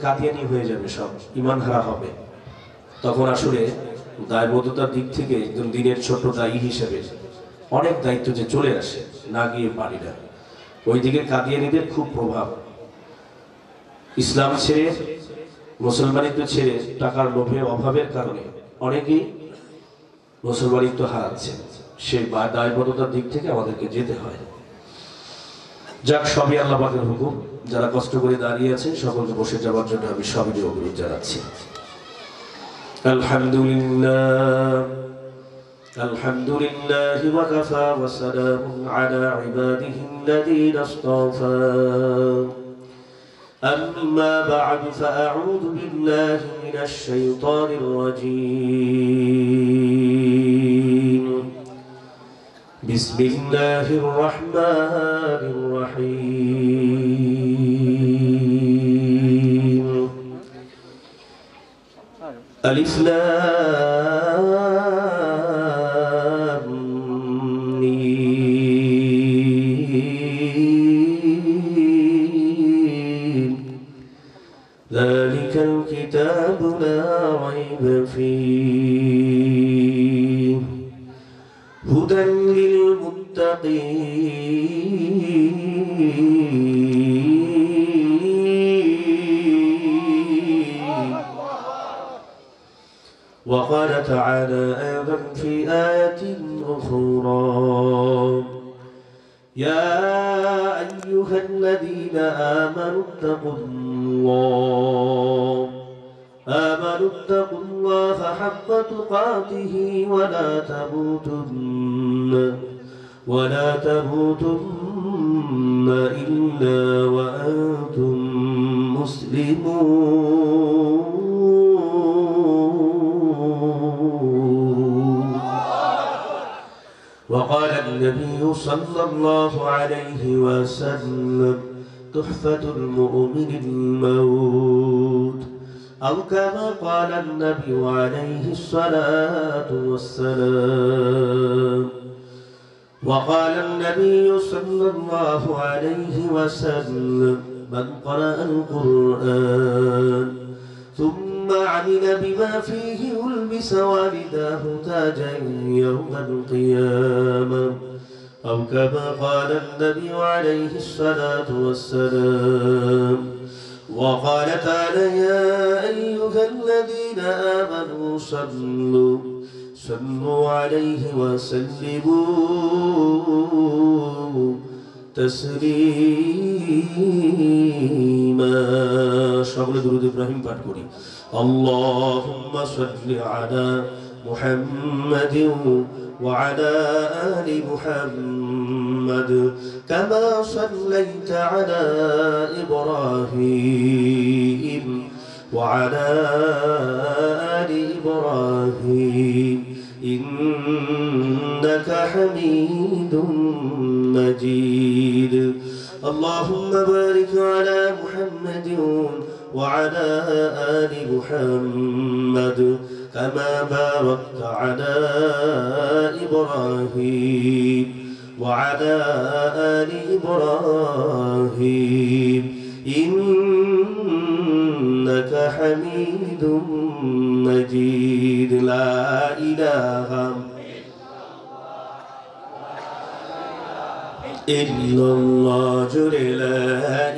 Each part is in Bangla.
কাদিয়ানি হয়ে যাবে, সব ঈমান হারা হবে। তখন আসলে দায়বদ্ধতার দিক থেকে একজন দিনের ছোট দায়ী হিসেবে অনেক দায়িত্ব যে চলে আসে, না গিয়ে পারি না। ওইদিকে কাদিয়ানিদের খুব প্রভাব, ইসলাম ছেড়ে মুসলমানিত্ব ছেড়ে টাকার লোভে অভাবের কারণে অনেকেই মুসলমানিত্ব হারাচ্ছে। সেই দায়বদ্ধতার দিক থেকে আমাদেরকে যেতে হয়। যাক, সবই আল্লাহ পাকের হুকুম। যারা কষ্ট করে দাঁড়িয়ে আছে সকলকে বসে যাওয়ার জন্য আমি সবই অনুরোধ জানাচ্ছি। আলহামদুলিল্লাহ আলহামদুলিল্লাহ ওয়া কাফা ওয়া সালামুন আলা ইবাদিহিল্লাযীনা ইসতাফা। أما بعد فأعوذ بالله من الشيطان الرجيم. بسم الله الرحمن الرحيم. ألف لام ميم. ذلك الكتاب لا ريب فيه هدى للمتقين. وقال تعالى أيضا في آية أخرى: يا أيها الذين آمنوا اتقوا الله حق تقاته ولا تموتن إلا وأنتم مسلمون. وقال النبي صلى الله عليه وسلم: تحفة المؤمن الموت، أو كما قال النبي عليه الصلاة والسلام. وقال النبي صلى الله عليه وسلم: من قرأ القرآن ثم عمل بما فيه ألبس والداه تاجا يوم القيامة، أو كما قال النبي عليه الصلاة والسلام. وقال تعالى: يا أيها الذين آمنوا صلوا عليه وسلموا تسليما. সকলে দুরূদ ইব্রাহিম পাঠ করি। اللهم صل على محمد وعلى آل محمد كما صليت على إبراهيم وعلى آل إبراهيم إنك حميد مجيد. اللهم بارك على محمد وعلى آل محمد كما باركت على إبراهيم وعلى آل إبراهيم إنك حميد مجيد. لا إله إلا الله. جل لا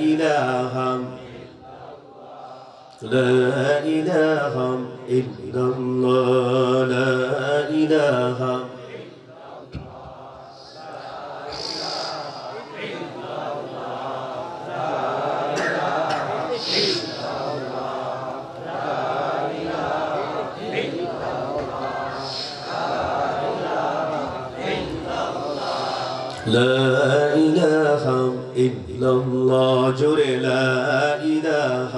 إله إلا الله. لا إله لا إله إلا الله. جل لا إله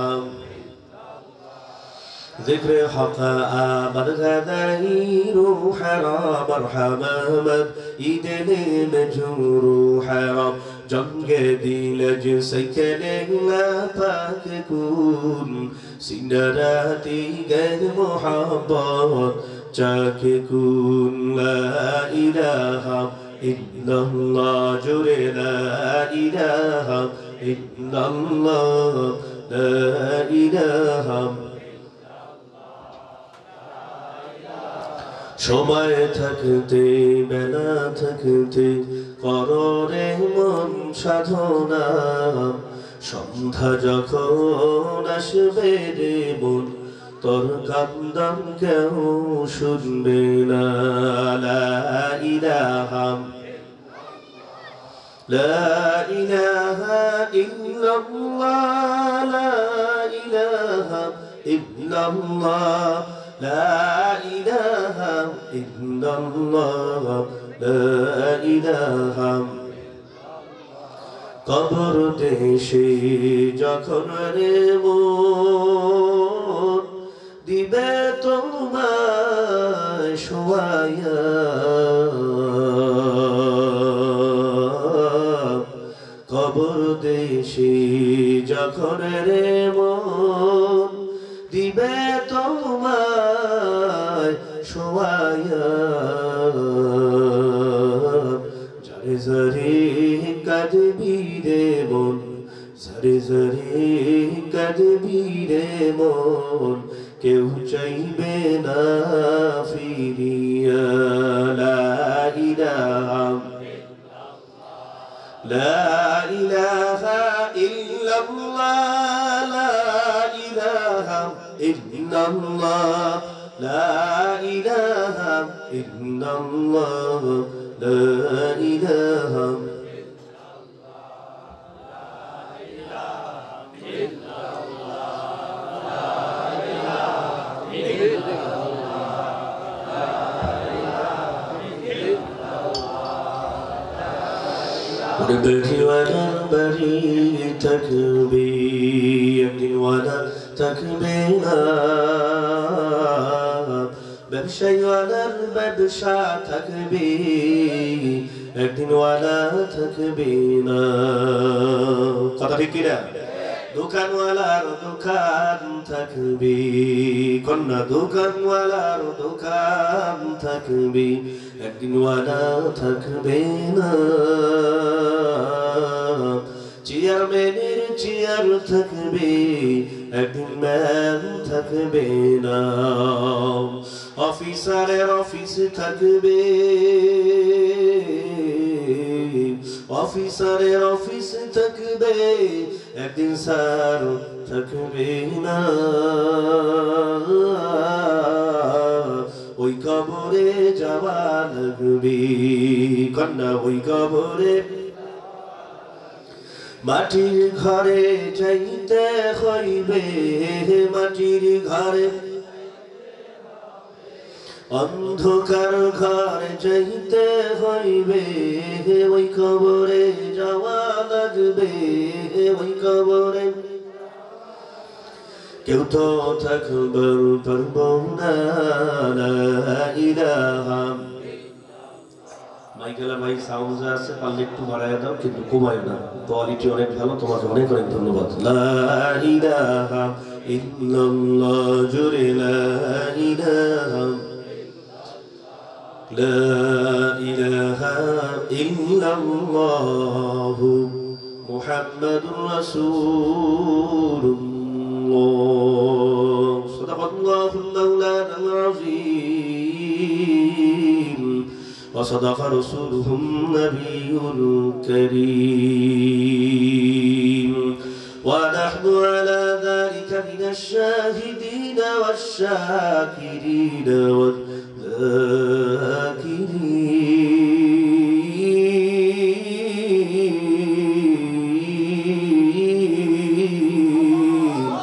ذكر حقا آمد غدائر حرام مرحمة إذن مجور حرام جنگ دل جسكن لا پاکون سنراتی غير محبت چاکون. لا إله إلا الله. جل لا إله إلا الله. লা ইলাহা সময় থাকতে বেলা থাকতে কররে মন সাধনা সন্ধ্যা যখন আসবে রে মন তোর কান্দন কেউ শুনবে না লা ইলাহা লা ইলাহা ইল্লাল্লাহ লা ইলাহা ইল্লাল্লাহ লা ইলাহা ইল্লাল্লাহ লা ইলাহা কবর দেশে যখন রে মন দিবে তোমায় শোয়াইয়া কবর দেশে যখন রে মন দিবে তোমায় শোয়াইয়া জারে জারে কাঁদবি রে মন জারে জারে কাঁদবি রে মন কেউ চাইবে না ফিরিয়া লা ইলাহা লা ইলাহা ইল্লাল্লাহ লা ইলাহা ইল্লাল্লাহ লা ইলাহা ইল্লাল্লাহ লা ইলাহা بكي ولا بري تكبي يبني ولا تكبينا ببشي ولا الببشا تكبي يبني ولا تكبينا قطر كده دكان ولا دكان تكبي كنا دكان ولا دكان تكبي একদিন ওয়াদা থাকবে না চেয়ারম্যানের চেয়ার থাকবে একদিন ম্যান থাকবে না অফিসারের অফিস থাকবে অফিসারের অফিস থাকবে একদিন স্যার থাকবে না ওই কবরে যাওয়া লাগবে কন্যা ওই কবরে মাটির ঘরে যাইতে হইবে মাটির ঘরে অন্ধকার ঘরে যাইতে হইবে ওই কবরে যাওয়া লাগবে ওই কবরে কেউ তো থাকবার পারব না লা ইলাহা মাইকেলা ভাই সাউন্ড আছে পারলে একটু বাড়ায় দাও কিন্তু কমায় না কোয়ালিটি অনেক ভালো তোমাকে অনেক অনেক ধন্যবাদ লা ইলাহা ইল্লাল্লাহ জুরে লা ইলাহা লা ইলাহা ইল্লাল্লাহ মুহাম্মাদুর রাসূলুল্লাহ صدق الله مولانا العظيم وصدق رسوله النبي الكريم ونحن على ذلك من الشاهدين والشاكرين والذاكرين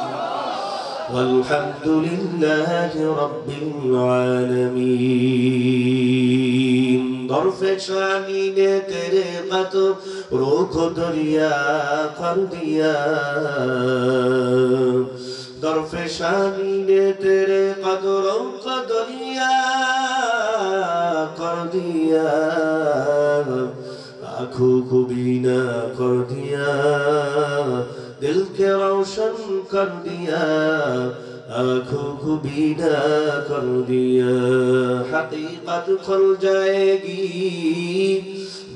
والحمد لله رب العالمين ظرف شامين طريقة روح دريا قرديا ظرف شامين طريقة روح دريا قرديا आँखों को बीना कर दिया दिल के रोशन कर दिया आँखों को बीना कर दिया हकीकत खुल जाएगी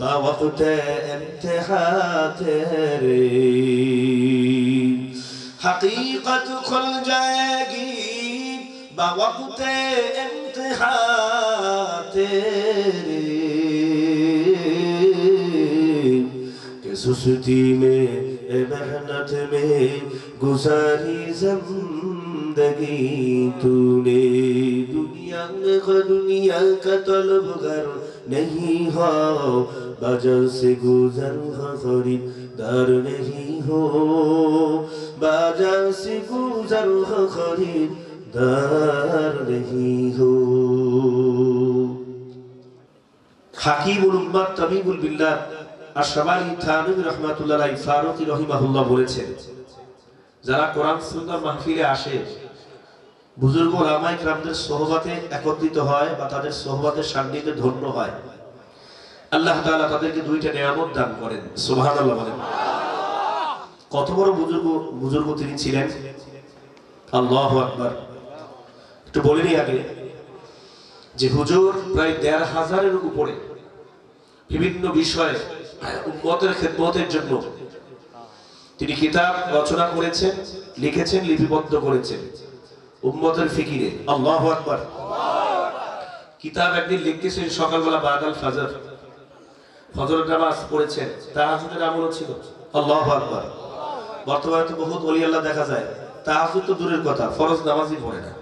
बावक़्त इम्तिहान तेरे हकीकत खुल जाएगी बवक़्ते इम्तिहा तेरे कि सुस्ती में मेहनत में गुजारी जिंदगी तूने दुनिया का तलबगार नहीं हो बाजार से गुजर खरीदार नहीं हो बाजार से गुजर खरीदार नहीं हो। হাকিমুল উম্মাহ তামিমুল বিল্লাহ আশ-শামালি থানভী রাহমাতুল্লাহ আলাইহি ফারুকী রাহিমাহুল্লাহ বলেছেন, যারা কোরআন সুন্নাহ মাহফিলে আসে বুজুর্গ উলামায়ে কিরামদের সোহবতে একত্রিত হয় বা তাদের সোহবতের সান্নিধ্যে ধন্য হয়, আল্লাহ তাআলা তাদেরকে দুইটা নিয়ামত দান করেন। সুবহানাল্লাহ বলেন। কত বড় বুজুর্গ তিনি ছিলেন, আল্লাহু আকবার। একটু বলে নিই আগে যে হুজুর প্রায় ১৫০০-এর উপরে বিভিন্ন বিষয়ে উম্মতের খেদমতের জন্য তিনি কিতাব রচনা করেছেন, লিখেছেন, লিপিবদ্ধ করেছেন উম্মতের ফিকিরে। আল্লাহু আকবার। কিতাব একদিন লিখতেছেন সকালবেলা বাদাল ফজর, ফজরের নামাজ পড়েছেন, তাহাজ্জুদের আমলও ছিল। আল্লাহু আকবার। বর্তমানে তো বহুত ওলি আল্লাহ দেখা যায় তাহাজ্জুদ তো দূরের কথা, ফরজ নামাজই পড়ে না।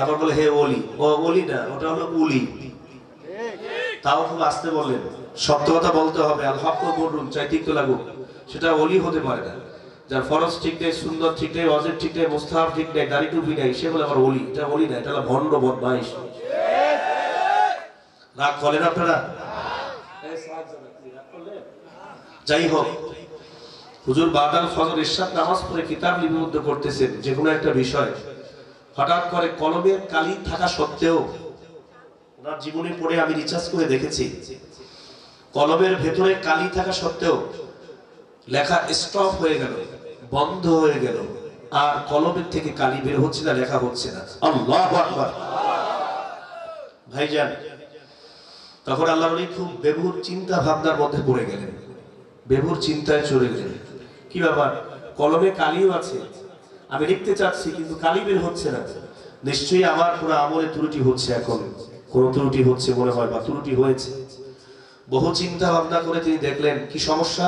আবার বলে হে ওলি, ও ওলি না, ওটা হলো উলি। তাও খুব আস্তে বললেন, সত্য কথা বলতে হবে। আল হক বলুন চাইতেই তো লাগুক, সেটা ওলি হতে পারে না। যার ফরজ ঠিক নেই, সুন্দর ঠিক নেই, ওয়াজিব ঠিক নেই, মুস্তাহাব ঠিক নেই, দাড়ি টুপি নেই, সে বলে আবার ওলি। এটা ওলি না, এটা হলো ভণ্ড বদমাইশ। রাগ করেন আপনারা? যাই হোক, হুজুর বাদাল ফজর ইশরাক নামাজ পড়ে কিতাব লিপিবদ্ধ করতেছেন যে কোনো একটা বিষয়। হঠাৎ করে কলমের কালি থাকা সত্ত্বেও, ওনার জীবনে পড়ে আমি রিসার্চ করে দেখেছি, কলমের ভেতরে কালি থাকা সত্ত্বেও লেখা স্টপ হয়ে গেল, বন্ধ হয়ে গেল, আর কলমের থেকে কালি বের হচ্ছে না, লেখা হচ্ছে না। আল্লাহু আকবার। ভাইজান, তখন আল্লাহর ওলি খুব বেভুর চিন্তা ভাবনার মধ্যে পড়ে গেলেন, বেভুর চিন্তায় চলে গেলেন। কি ব্যাপার, কলমে কালিও আছে, আমি লিখতে চাচ্ছি কিন্তু কালি বের হচ্ছে না, নিশ্চয়ই আমার কোনো আমলে ত্রুটি হচ্ছে, এখন কোনো ত্রুটি হচ্ছে মনে হয় বা ত্রুটি হয়েছে। বহু চিন্তা ভাবনা করে তিনি দেখলেন কি সমস্যা।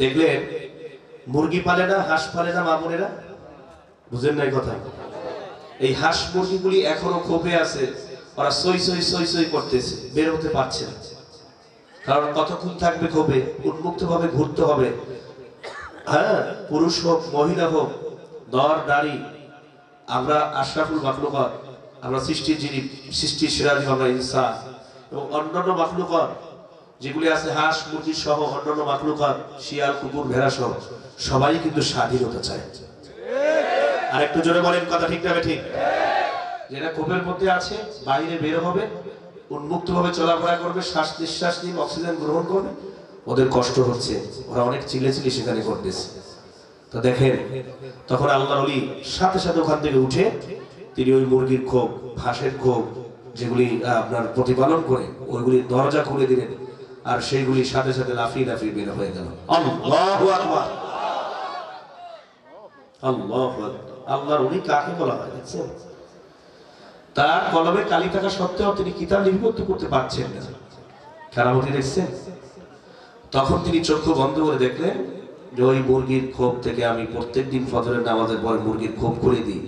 দেখলেন মুরগি পালে না, হাঁস পালে না মা বোনেরা, বুঝেন না এই কথা? এই হাঁস মুরগিগুলি এখনো খোপে আছে, ওরা সই সই সই সই করতেছে, বের হতে পারছে না। কারণ কতক্ষণ থাকবে খোপে, উন্মুক্ত ভাবে ঘুরতে হবে। হ্যাঁ, পুরুষ হোক মহিলা হোক, নর নারী, আমরা আশরাফুল মাখলুকাত, আমরা সৃষ্টির যিনি সৃষ্টির সেরা জীব আমরা ইনসান, এবং অন্যান্য মাখলুকাত যেগুলি আছে হাঁস মুরগি সহ অন্যান্য মাখলুকাত, শিয়াল কুকুর ভেড়া সহ সবাই কিন্তু স্বাধীনতা চায়। আর একটু জোরে বলেন, কথা ঠিক না ঠিক? যেটা কোপের মধ্যে আছে বাইরে বের হবে, উন্মুক্ত ভাবে চলাফেরা করবে, শ্বাস নিঃশ্বাস নিয়ে অক্সিজেন গ্রহণ করবে, ওদের কষ্ট হচ্ছে, ওরা অনেক চিল্লাচিল্লি সেখানে করতেছে। তো দেখেন, তখন আল্লাহর ওলি সাথে সাথে ওখান থেকে উঠে তিনি ওই মুরগির খোপ, হাঁসের খোপ যেগুলি আপনার প্রতিপালন করে ওইগুলি দরজা খুলে দিলেন, আর সেইগুলি সাথে সাথে লাফিয়ে লাফিয়ে বের হয়ে গেল। আল্লাহু আকবার। আল্লাহু আকবার। আল্লাহর ওলি কাকে বলা হয় দেখছেন? তার কলমে কালি থাকা সত্ত্বেও তিনি কিতাব লিপিবদ্ধ করতে পারছেন না। কারামতি দেখছেন? তখন তিনি চক্ষু বন্ধ করে দেখলেন যে ওই মুরগির খোপ থেকে আমি প্রত্যেকদিন ফজরের নামাজের পর মুরগির খোপ করে দিই,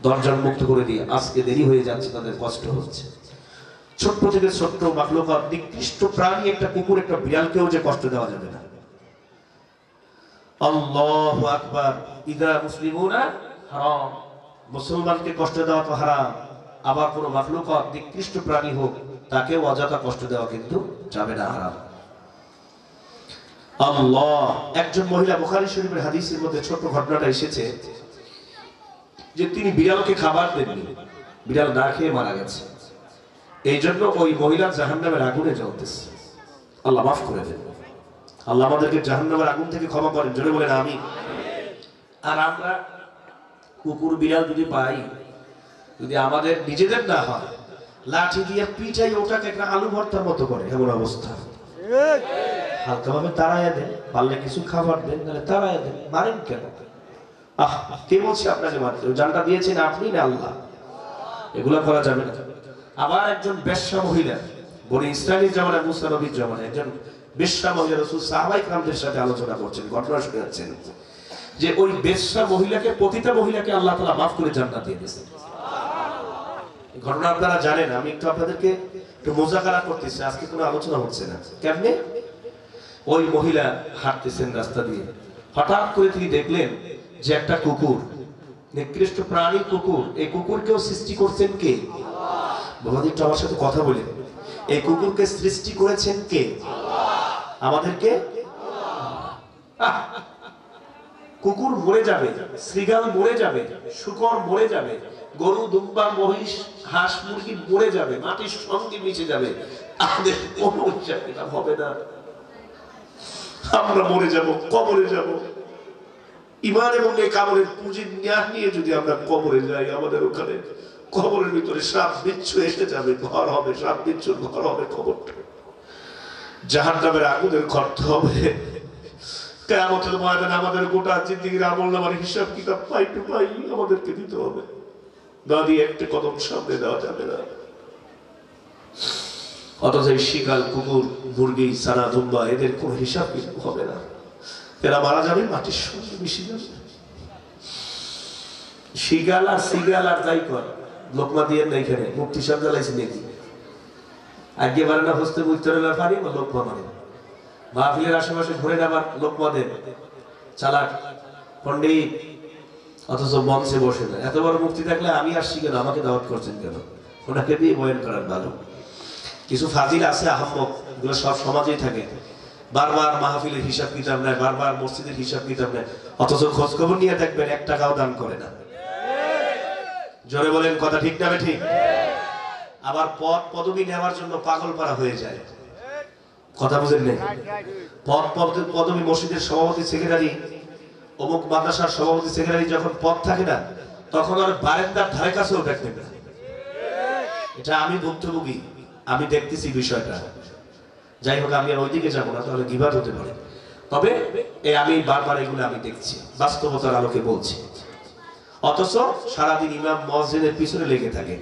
দরজা মুক্ত করে দিই, আজকে দেরি হয়ে যাচ্ছে, তাদের কষ্ট হচ্ছে। ছোট্ট থেকে ছোট্ট মাখলুকাত, নিকৃষ্ট প্রাণী একটা কুকুর একটা বিড়ালকেও যে কষ্ট দেওয়া যাবে না। আল্লাহু আকবার। ইদা মুসলিমুনা হারাম, মুসলমানকে কষ্ট দেওয়া তো হারাম, আবার কোনো মাখলুকাত নিকৃষ্ট প্রাণী হোক তাকে অযথা কষ্ট দেওয়া কিন্তু যাবে না, হারাম। আল্লাহ। একজন মহিলা, বুখারী শরীফের হাদিসের মধ্যে ছোট ঘটনাটা এসেছে যে তিনি বিড়ালকে খাবার দেননি, বিড়াল না খেয়ে মারা গেছে, এই জন্য ওই মহিলা জাহান্নামের আগুনে জ্বলতেছে। আল্লাহ মাফ করে দেন, আল্লাহ আমাদেরকে জাহান্নামের আগুন থেকে ক্ষমা করেন, জোরে বলেন আমিন। আর আমরা কুকুর বিড়াল যদি পাই, যদি আমাদের নিজেদের না হয়, লাঠি দিয়ে পিটাই ওটাকে একটা আলু ভর্তার মতো করে, এমন অবস্থা। হালকা ভাবে তাড়াইয়া দেন, পারলে কিছু খাবার দেন, নাহলে তাড়াইয়া দেন, মারেন কেন? কে বলছে আপনাকে মারতে? জানটা দিয়েছেন আপনি না আল্লাহ? এগুলা করা যাবে না। আবার একজন বেশ্যা মহিলা, বনি ইসরাইলের জামানায়, মুসা নবীর জামানায় একজন বেশ্যা মহিলা রাসূল সাহাবায়ে কেরামদের সাথে আলোচনা করছেন, ঘটনা শোনাচ্ছেন যে ওই বেশ্যা মহিলাকে, পতিতা মহিলাকে আল্লাহ তাআলা মাফ করে জান্নাত দিয়ে দিয়েছেন। ঘটনা আপনারা জানেন, আমি একটু আপনাদেরকে একটু মুজাকারা করতেছি, আজকে কোনো আলোচনা হচ্ছে না। কেমনে? ওই মহিলা হাঁটতেছেন রাস্তা দিয়ে, হঠাৎ করে তিনি দেখলেন যে একটা কুকুর, নিকৃষ্ট প্রাণী কুকুর, এই কুকুরকেও সৃষ্টি করছেন কে? বাবাজি একটু আমার সাথে কথা বলেন, এই কুকুরকে সৃষ্টি করেছেন কে? আমাদেরকে। কুকুর মরে যাবে, শ্রীগাল মরে যাবে, শূকর মরে যাবে, গরু, দুম্বা, মহিষ, হাঁস, মুরগি মরে যাবে, মাটির সঙ্গে মিশে যাবে, আমাদের কোনো ইচ্ছা হবে না। আমরা মরে যাব, কবরে যাব। ঈমান এবং এই কামলের পুঁজির ন্যায় নিয়ে যদি আমরা কবরে যাই, আমাদের ওখানে কবরের ভিতরে সাপ বিচ্ছু এসে যাবে, ঘর হবে, সাপ বিচ্ছুর ঘর হবে কবরটা। জাহান্নামের আগুনের গর্ত হবে। কিয়ামতের ময়দানে আমাদের গোটা জিন্দেগির আমলনামার হিসাব কিতাব পাই টু পাই আমাদেরকে দিতে হবে। না দিয়ে একটা কদম সামনে দেওয়া যাবে না। অথচ এই শিকাল, কুকুর, মুরগি, ছানা, দুম্বা এদের কোনো হিসাব হবে না। এরা মারা যাবে, মাটির সঙ্গে মিশে যাবে। শিগাল আর সিগাল আর যাই কর, লোকমা দিয়ে না এখানে মুক্তি সব জ্বালাইছে নাকি? আগে বারে না হস্তে উত্তরের পারি বা লোকমা মানে মাহফিলের আশেপাশে ঘুরে যাবার লোকমা দেন চালাক পন্ডিত, অথচ মঞ্চে বসে না। এত বড় মুক্তি থাকলে আমি আসছি কেন? আমাকে দাওয়াত করছেন কেন? ওনাকে দিয়ে বয়ান করার ভালো। কিছু ফাজিল আছে আহম্মক, এগুলো সব সমাজেই থাকে, বারবার মাহফিলের হিসাব কিতাব নেয়, বারবার মসজিদের হিসাব কিতাব নেয়, অথচ খোঁজ খবর নিয়ে দেখবেন 1 টাকাও দান করে না। জোরে বলেন, কথা ঠিক না ঠিক? আবার পদ পদবি নেওয়ার জন্য পাগল পারা হয়ে যায়। কথা বুঝেন নেই? পদবি, মসজিদের সভাপতি, সেক্রেটারি, অমুক মাদ্রাসার সভাপতি, সেক্রেটারি যখন পদ থাকে না, তখন আর বারান্দার ধারে কাছেও দেখতে না। এটা আমি ভুক্তভোগী, আমি দেখতেছি বিষয়টা। যাই হোক, আমি আর ওইদিকে যাবো না, তাহলে গীবাত হতে পারে। তবে আমি বারবার এগুলো আমি দেখছি, বাস্তবতার আলোকে বলছি। অথচ সারাদিন ইমাম মুয়াজ্জিনের পিছনে লেগে থাকে,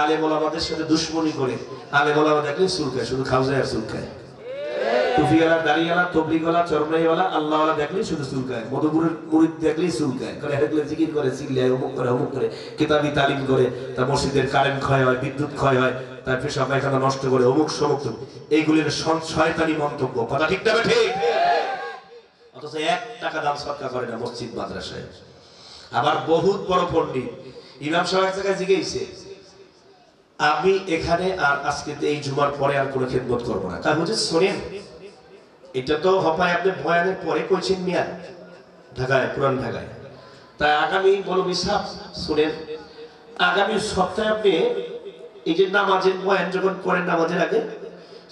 আলেম ওলামাদের সাথে দুশ্মনী করে। আলেম ওলামা দেখলে চুলকায়, শুধু খাওয়ায় আর চুলকায়। টুপিওয়ালা, দাড়িওয়ালা, তবলিগওয়ালা, চরমাইওয়ালা, আল্লাহওয়ালা দেখলেই শুধু চুলকায়। মধুপুরের মুরিদ দেখলেই চুলকায়, দেখলে জিকির করে, চিল্লায়, অমুক করে, অমুক করে, কিতাবি তালিম করে, তার মসজিদের কারেন্ট ক্ষয় হয়, বিদ্যুৎ ক্ষয় হয়, তার পেশাব পায়খানা নষ্ট করে, অমুক সমুক। এইগুলির শয়তানি মন্তব্য। কথা ঠিক না ঠিক? অথচ 1 টাকা দান সদকা করে না মসজিদ মাদ্রাসায়। আবার বহুত বড় পণ্ডিত ইমাম সাহেব এক জায়গায় জিজ্ঞেসে, আমি এখানে আর আজকে এই জুমার পরে আর কোনো খেদমত করবো না। তাই বলছে, শোনেন, এটা তো হপায় আপনি বয়ানের পরে কইছেন মিয়া, ঢাকায়, পুরান ঢাকায়। তাই আগামী মৌলভী সাহেব শুনেন, আগামী সপ্তাহে আপনি এই যে নামাজের বয়ান যখন করেন, নামাজের আগে,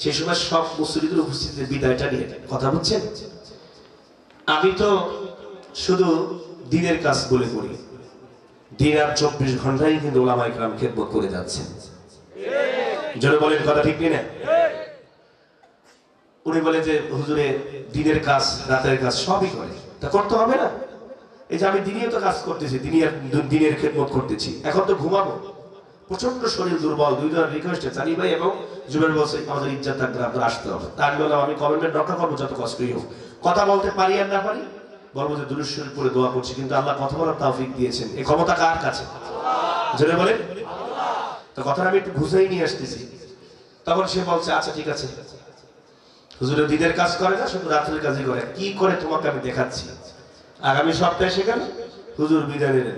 সেই সময় সব মুসল্লিদের উপস্থিতিতে বিদায়টা নিয়ে কথা বলছেন। আমি তো শুধু দিনের কাজ বলে করি, দিন আর 24 ঘন্টাই কিন্তু ওলামায়ে কেরাম খেদমত করে যাচ্ছেন। জোরে বলেন, কথা ঠিক কিনা? উনি বলে যে হুজুরে দিনের কাজ, রাতের কাজ সবই করে, তা করতে হবে না? এই যে আমি দিনেও তো কাজ করতেছি, দিনের খেদমত করতেছি, এখন তো ঘুমাবো, প্রচন্ড শরীর দুর্বল। 2 জনের রিকোয়েস্টে সানি ভাই এবং জুবের বসে আমাদের ইজ্জত থাকলে আপনারা আসতে হবে। তার বললাম আমি কমেন্টে রক্ষা করবো, যত কষ্টই হোক। কথা বলতে পারি আর না পারি, বলবো যে দুরূদ শরীফ পড়ে দোয়া করছি, কিন্তু আল্লাহ কথা বলার তৌফিক দিয়েছেন। এই ক্ষমতা কার কাছে? জোরে বলেন। তো কথাটা আমি একটু ঘুষাই নিয়ে আসতেছি। তখন সে বলছে, আচ্ছা ঠিক আছে, হুজুরের দিনের কাজ করে না, শুধু রাতের কাজই করে। কি করে তোমাকে আমি দেখাচ্ছি। আগামী সপ্তাহে সেখানে হুজুর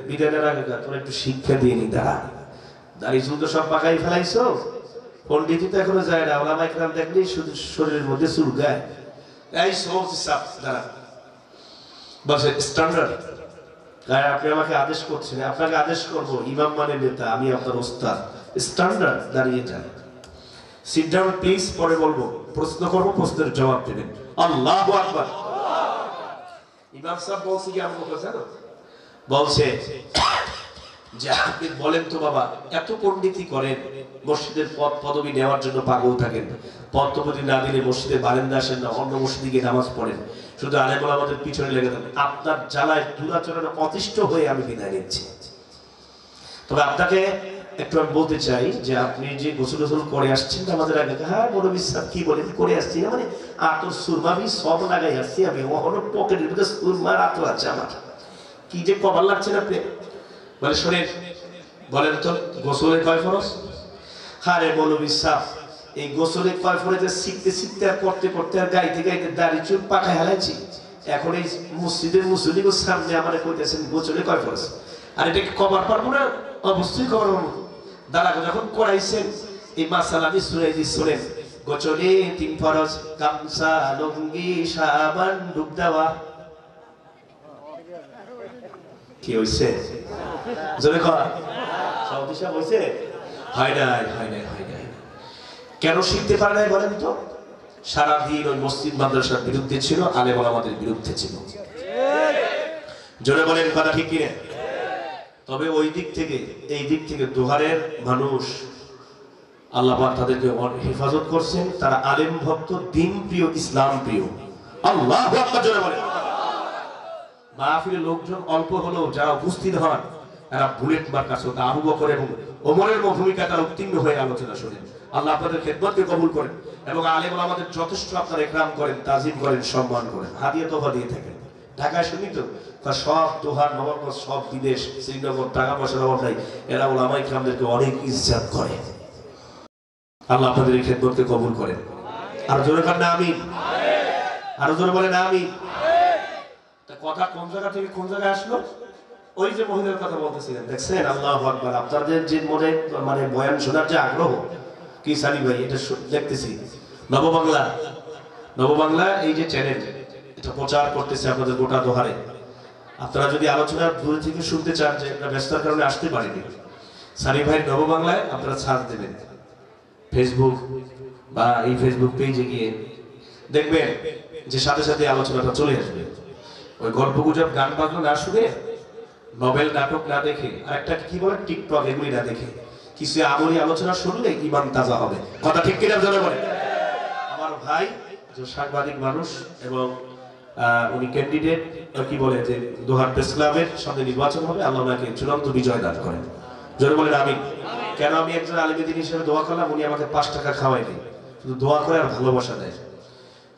বিদায়ের আগে তোরা একটু শিক্ষা দিয়ে নি। দাড়ি চুল তো সব পাকাই ফেলাইছো, পন্ডিতই তো এখনো যায় না, ওলামায়ে কেরাম দেখলেই শুধু শরীরের মধ্যে চুল গায়। এই সমস্ত সাপ দাঁড়া বসে স্ট্যান্ডার্ড গায়ে, আপনি আমাকে আদেশ করছেন, আপনাকে আদেশ করবো, ইমাম মানে নেতা, আমি আপনার ওস্তাদ। স্ট্যান্ডার্ড দাঁড়িয়ে যান, সিট ডাউন প্লিজ। পরে বলবো, প্রশ্ন করবো, প্রশ্নের জবাব দেবেন। আল্লাহু আকবার। ইমাম সাহেব বলছে কি আমি জানো, বলছে যে আপনি বলেন তো বাবা, এত পণ্ডিতি করেন, মসজিদের পদ পদবি নেওয়ার জন্য পাগল থাকেন, পদ পদবি না দিলে মসজিদে বারান্দা আসেন না, অন্য মসজিদে গিয়ে নামাজ পড়েন, শুধু আলেম ওলামাদের পিছনে লেগে থাকেন। আপনার জ্বালায় দুরাচরণে অতিষ্ঠ হয়ে আমি বিদায় নিচ্ছি। তবে আপনাকে একটু আমি বলতে চাই যে আপনি যে গোসল গোসল করে আসছেন আমাদের আগে, হ্যাঁ মৌলভী সাহেব কি বলেন করে আসছি, মানে আতর সুরমা আমি সব লাগাই আসছি, আমি অহনো পকেটের ভিতরে সুরমার আতর আছে আমার, কি যে কবার লাগছে না আপনি বলে শোনেন, বলেন তো গোসলের কয় ফরজ? হ্যাঁ রে মৌলভী সাহেব, এই গোসলের কয় ফরজে শিখতে শিখতে আর করতে করতে আর গাইতে গাইতে দাড়ি চুল পাকায় হালাইছি, এখন এই মসজিদের মুসল্লিদের সামনে আমার কইতেছেন গোসলের কয় ফরজ। আর এটাকে কবার পারবো না? অবশ্যই কবার পারবো। দাঁড়াকে যখন করাইছেন এই মাসালা আমি শুনে শোনেন, গোসলে 3 ফরজ, গামছা লুঙ্গি সাবান ডুব দেওয়া। কি হইছে জোরে কর, সৌদি সাহেব হইছে? হয় নাই, হয় নাই, হয় নাই। কেন শিখতে পারে নাই বলেন তো? সারাদিন ওই মসজিদ মাদ্রাসার বিরুদ্ধে ছিল, আলেম ওলামাদের বিরুদ্ধে ছিল। জোরে বলেন কথা ঠিক কিনা? তবে ওই দিক থেকে এই দিক থেকে দোহারের মানুষ আল্লাহ পাক তাদেরকে হেফাজত করছেন, তারা আলেম ভক্ত, দ্বীন প্রিয়, ইসলাম প্রিয়। আল্লাহু আকবার জোরে বলেন। মাহফিলে লোকজন অল্প হলেও যারা উপস্থিত হন এরা বুলেট মার্কা শ্রোতা আবু বকর এবং ওমরের ভূমিকা তারা উত্তীর্ণ হয়ে আলোচনা শোনেন। আল্লাহ আপনাদের খেদমতকে কবুল করেন এবং আলেম ওলামাদের যথেষ্ট আপনারা ইকরাম করেন, তাজিম করেন, সম্মান করেন, হাদিয়া তোফা দিয়ে থাকেন। ঢাকায় শুনি তো সব দোহার নবাবগঞ্জ সব বিদেশ শ্রীনগর টাকা পয়সার অভাব নাই, এরা ওলামা ইকরামদেরকে অনেক ইজ্জত করে। আল্লাহ আপনাদের এই খেদমতকে কবুল করেন। আর জোরে কান না আমিন, আরো জোরে বলেন আমিন। কথা কোন জায়গা থেকে কোন জায়গায় আসলো? ওই যে মহিলার কথা বলতেছিলেন, দেখছেন? আল্লাহু আকবার। আপনাদের যে মনে মানে বয়ান শোনার যে আগ্রহ কি সালি ভাই, এটা দেখতেছি নববাংলা এই যে চ্যানেল, এটা প্রচার করতেছে আপনাদের গোটা দোহারে। আপনারা যদি আলোচনা দূরে থেকে শুনতে চান, যে আমরা ব্যস্ততার কারণে আসতে পারিনি, সানি ভাই নববাংলায় আপনারা ছাড় দেবেন ফেসবুক বা এই ফেসবুক পেজে গিয়ে দেখবেন যে সাথে সাথে আলোচনাটা চলে আসবে। ওই গল্প গুজব গান বাজনা না শুনে, নভেল নাটক না দেখে, আর একটা কি বলে টিকটক, এগুলি না দেখে কিছু আমলি আলোচনা শুনলে ইমান তাজা হবে। কথা ঠিক কিনা জোরে বলে? আমার ভাই যে সাংবাদিক মানুষ এবং উনি ক্যান্ডিডেট, কি বলে যে দোহার প্রেস ক্লাবের সাথে নির্বাচন হবে, আল্লাহ ওনাকে চূড়ান্ত বিজয় দান করেন। জোরে বলেন আমিন। কেন আমি একজন আলিমুদ্দিন হিসেবে দোয়া করলাম, উনি আমাকে 5 টাকা খাওয়াই দেয়, শুধু দোয়া করে আর ভালোবাসা দেয়,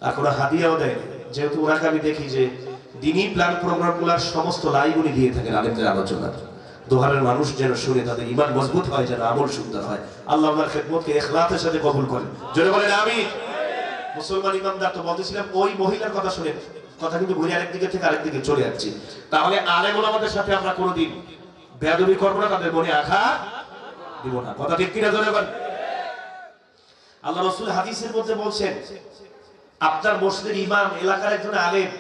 আর কোনো হাদিয়াও দেয়। যেহেতু ওনাকে আমি দেখি যে দিনই প্ল্যান প্রোগ্রামগুলোর সমস্ত লাইভ উনি দিয়ে থাকেন আলেমদের আলোচনা, দোহারের মানুষ যেন শুনে তাদের ঈমান মজবুত হয়, যেন আমল সুন্দর হয়। আল্লাহ ওনার খেদমতকে ইখলাসের সাথে কবুল করেন। জোরে বলেন আমিন। মুসলমান ইমামদার তো বলতেছিলাম, ওই মহিলার কথা শুনে কথা কিন্তু ঘুরে আরেক দিকে থেকে আরেক দিকে চলে যাচ্ছে। তাহলে আলেম ওলামাদের সাথে আমরা কোনোদিন বেয়াদবি করবো না, তাদের মনে আঘাত দিব না। কথা ঠিক কিনা জোরে বলেন? আল্লাহ রাসূল হাদিসের মধ্যে বলছেন, আপনার মসজিদের ইমাম এলাকার একজন আলেম,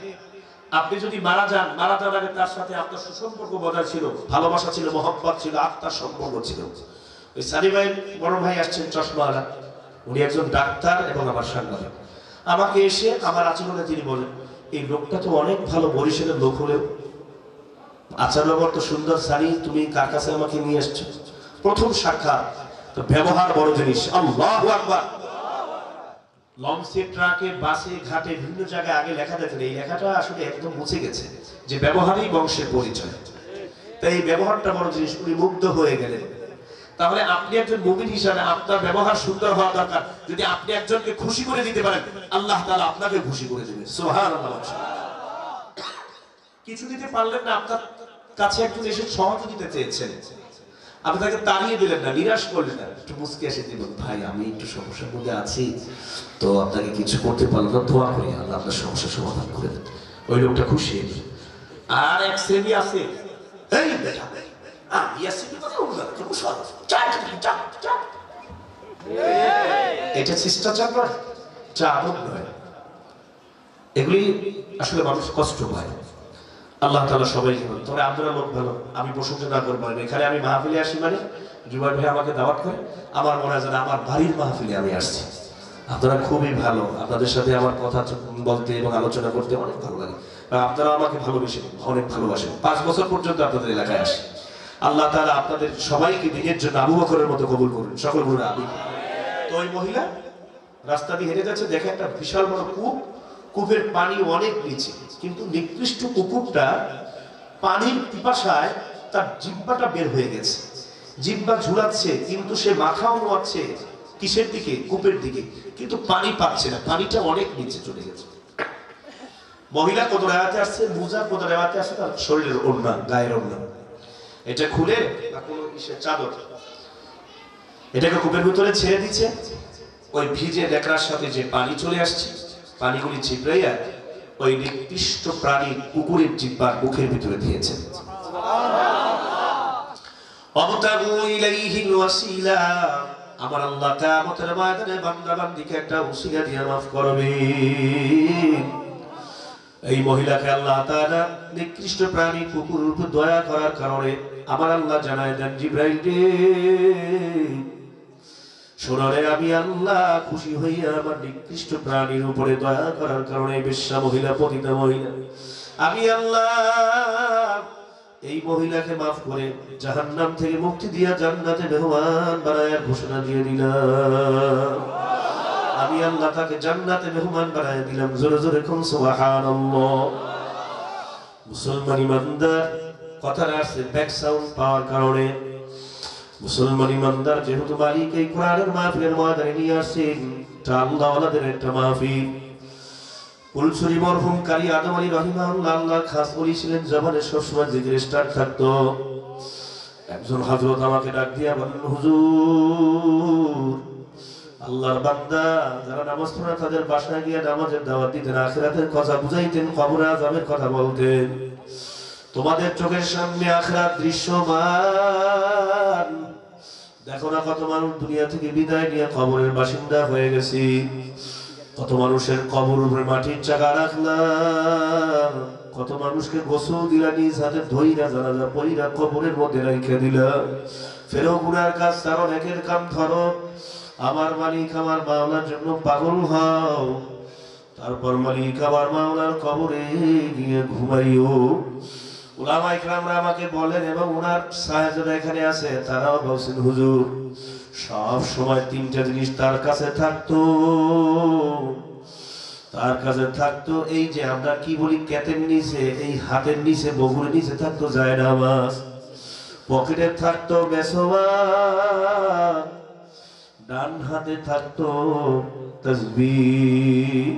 আপনি যদি মারা যান, মারা যাওয়ার আগে তার সাথে আপনার সুসম্পর্ক বজায় ছিল, ভালোবাসা ছিল, মহব্বত ছিল, আত্মার সম্পর্ক ছিল। ওই সানি ভাই বড় ভাই আসছেন চশমাওয়ালা, উনি একজন ডাক্তার এবং আমার সাংবাদিক। আমাকে এসে আমার আচরণে তিনি বলেন, এই লোকটা তো অনেক ভালো, বরিশালের লোক হলেও আচার ব্যবহার তো সুন্দর। সানি, তুমি কার কাছে আমাকে নিয়ে আসছো? প্রথম সাক্ষাৎ তো ব্যবহার বড় জিনিস। আল্লাহু আকবার। লঞ্চে, ট্রাকে, বাসে, ঘাটে বিভিন্ন জায়গায় আগে লেখা দেখেন, এই লেখাটা আসলে একদম মুছে গেছে যে ব্যবহারই বংশের পরিচয়। তাই এই ব্যবহারটা বড় জিনিস। উনি মুগ্ধ হয়ে গেলেন। তাহলে আপনি একজন মুমিন হিসাবে আপনার ব্যবহার সুন্দর হওয়া দরকার। যদি আপনি একজনকে খুশি করে দিতে পারেন, আল্লাহ তাআলা আপনাকে খুশি করে দেবে। সুবহানাল্লাহ। কিছু দিতে পারলেন না, আপনার কাছে একজন এসে সহযোগিতা চেয়েছেন, আপনি তাকে তাড়িয়ে দিলেন না, নিরাশ করলেন না, একটু মুচকি এসে দিলেন, ভাই আমি একটু সমস্যার মধ্যে আছি, তো আপনাকে কিছু করতে পারলাম না, দোয়া করি আল্লাহ আপনার সমস্যার সমাধান করে দেন। ওই লোকটা খুশি। আর এক শ্রেণী আছে, এই বেটা এটা শিষ্টাচার নয়, এটা আদব নয়। এগুলি আসলে মানুষ কষ্ট পায়। আল্লাহ তাআলা সবাইকে বলেন, তবে আপনারা লোক ভালো, আমি প্রশংসা না করতে পারি। এখানে আমি মাহফিলে আসি মানে জুবাইর ভাই আমাকে দাওয়াত করে, আমার মনে হয় যেন আমার বাড়ির মাহফিলে আমি আসছি। আপনারা খুবই ভালো, আপনাদের সাথে আমার কথা বলতে এবং আলোচনা করতে অনেক ভালো লাগে। আপনারা আমাকে ভালোবেসেন, অনেক ভালোবাসেন। 5 বছর পর্যন্ত আপনাদের এলাকায় আসি। আল্লাহ তাআলা আপনাদের সবাইকে দিনের জন্য আবু বকরের মতো কবুল করুন। সকল বলুন আমিন। তো ওই মহিলা রাস্তা দিয়ে হেঁটে যাচ্ছে, দেখে একটা বিশাল বড় কূপ, কূপের পানি অনেক নিচে, কিন্তু নিকৃষ্ট কুকুরটা পানির পিপাসায় তার জিহ্বাটা বের হয়ে গেছে, জিহ্বা ঝুলাচ্ছে, কিন্তু সে মাথাও নোয়াচ্ছে কিসের দিকে? কূপের দিকে, কিন্তু পানি পাচ্ছে না, পানিটা অনেক নিচে চলে গেছে। মহিলা কত রেওয়াতে আসছে, মুজা কত রেওয়াতে আসছে, তার শরীরের ওড়না, গায়ের ওড়না, এটা খুলে বা কোনো চাদর এটাকে কূপের ভিতরে ছেড়ে দিচ্ছে। ওই ভিজে লেকড়ার সাথে যে পানি চলে আসছে, পানিগুলি চিপড়াইয়া ওই নিকৃষ্ট প্রাণী কুকুরের জিহ্বার মুখের ভিতরে দিয়েছে। অবতাগু ইলাইহিল ওয়াসিলা, আমার আল্লাহ কিয়ামতের ময়দানে বান্দা বান্দীকে একটা উসিলা দিয়ে মাফ করবে। এই মহিলাকে আল্লাহ তাআলা নিকৃষ্ট প্রাণী কুকুরের উপর দয়া করার কারণে আমার আল্লাহ জানায় দেন, জিবরাইল রে শোনো রে, আমি আল্লাহ খুশি হইয়া আমার নিকৃষ্ট প্রাণীর উপরে দয়া করার কারণে, বেশ্যা মহিলা, পতিতা মহিলা, আমি আল্লাহ এই মহিলাকে মাফ করে জাহান্নাম থেকে মুক্তি দিয়া জান্নাতে মেহমান বানায়ার ঘোষণা দিয়ে দিলাম। আমি আল্লাহ তাকে জান্নাতে মেহমান বানায় দিলাম। জোরে জোরে কোন সুবহানাল্লাহ। মুসলমান ইমানদার কথাটা আসছে ব্যাক সাউন্ড পাওয়ার কারণে। মুসলমান ইমানদার যেহেতু মালিক এই কোরআনের মাহফিলের ময়দানে নিয়ে আসছেন, এটা আল্লাহওয়ালাদের একটা মাহফিল। কুলসুরি মরহুম কারি আদম আলী রাহিমাহুল্লাহ আল্লাহ খাস ওলি ছিলেন, জবানে সবসময় জিকির স্টার্ট থাকতো। একজন হযরত আমাকে ডাক দিয়া বললেন, হুজুর আল্লাহর বান্দা যারা নামাজ পড়ে তাদের বাসায় গিয়ে নামাজের দাওয়াত দিতেন, আখিরাতের কথা বুঝাইতেন, কবর আযাবের কথা বলতেন। তোমাদের চোখের সামনে আখিরাত দৃশ্যমান, দেখো না কত মানুষ দুনিয়া থেকে বিদায় নিয়ে কবরের বাসিন্দা হয়ে গেছে, কত মানুষের কবর উপরে মাটির চাকা রাখলাম, কত মানুষকে গোসল দিলা, নিজ হাতে ধইরা জানাজা পইরা কবরের মধ্যে রেখে দিলা। ফেরো গুনার কাজ তার অনেকের কাম ধরো, আমার মালিক আমার মাওলার জন্য পাগল হও, তারপর মালিক আমার মাওলার কবরে গিয়ে ঘুমাইও। উলামা ইকরামরা আমাকে বলেন, এবং ওনার সাহায্যরা এখানে আছে, তারাও বলছেন, হুজুর সব সময় তিনটা জিনিস তার কাছে থাকতো, তার কাছে থাকতো। এই যে আমরা কি বলি কেতের নিচে, এই হাতের নিচে, বগুড়ের নিচে থাকতো জায়নামাজ, পকেটে থাকতো মেসওয়াক, ডান হাতে থাকতো তাসবিহ।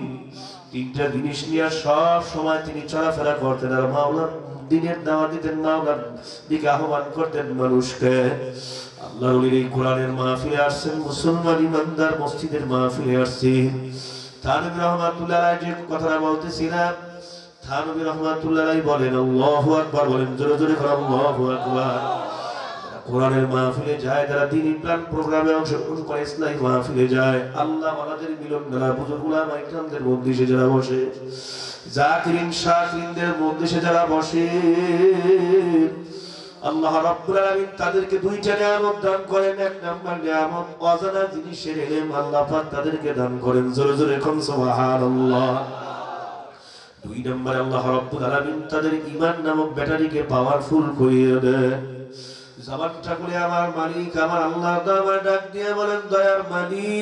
তিনটা জিনিস নিয়ে সব সময় তিনি চলাফেরা করতেন, আর মাওলার দিনের দাওয়াত দিতেন, মাওলার দিকে আহ্বান করতেন মানুষকে। আল্লাহর ওলির এই কোরআনের মাহফিলে আসছেন, মুসলমান ইমানদার মসজিদের মাহফিলে আসছেন। থানভী রহমাতুল্লাহ আলাইহি যে কথাটা বলতেছিলাম, থানভী রহমাতুল্লাহ আলাইহি বলেন, আল্লাহু আকবার বলেন, জোরে জোরে বলেন আল্লাহু আকবার। কোরআনের মাহফিলে যায়, যারা দ্বীনি প্ল্যান প্রোগ্রামে অংশগ্রহণ করে, ইসলামী মাহফিলে যায়, আল্লাহ ওয়ালাদের মিলন মেলা, বুজুর্গ উলামা ইকরামদের মজলিসে যারা বসে, জাকিরিন শাকিরিনদের মজলিসে যারা বসে, আল্লাহ রাব্বুল আলামিন তাদেরকে দুইটা নিয়ামত দান করেন। এক নাম্বার নিয়ামত অজানা জিনিসের ইলম আল্লাহ পাক তাদেরকে দান করেন, জোরে জোরে কোন সুবহানাল্লাহ। দুই নাম্বার আল্লাহ রাব্বুল আলামিন তাদের ঈমান নামক ব্যাটারিকে পাওয়ারফুল করিয়ে দেন। জবানটা করে আমার মালিক আমার আল্লাহ আমার ডাক দিয়ে বলেন, দয়ার মালিক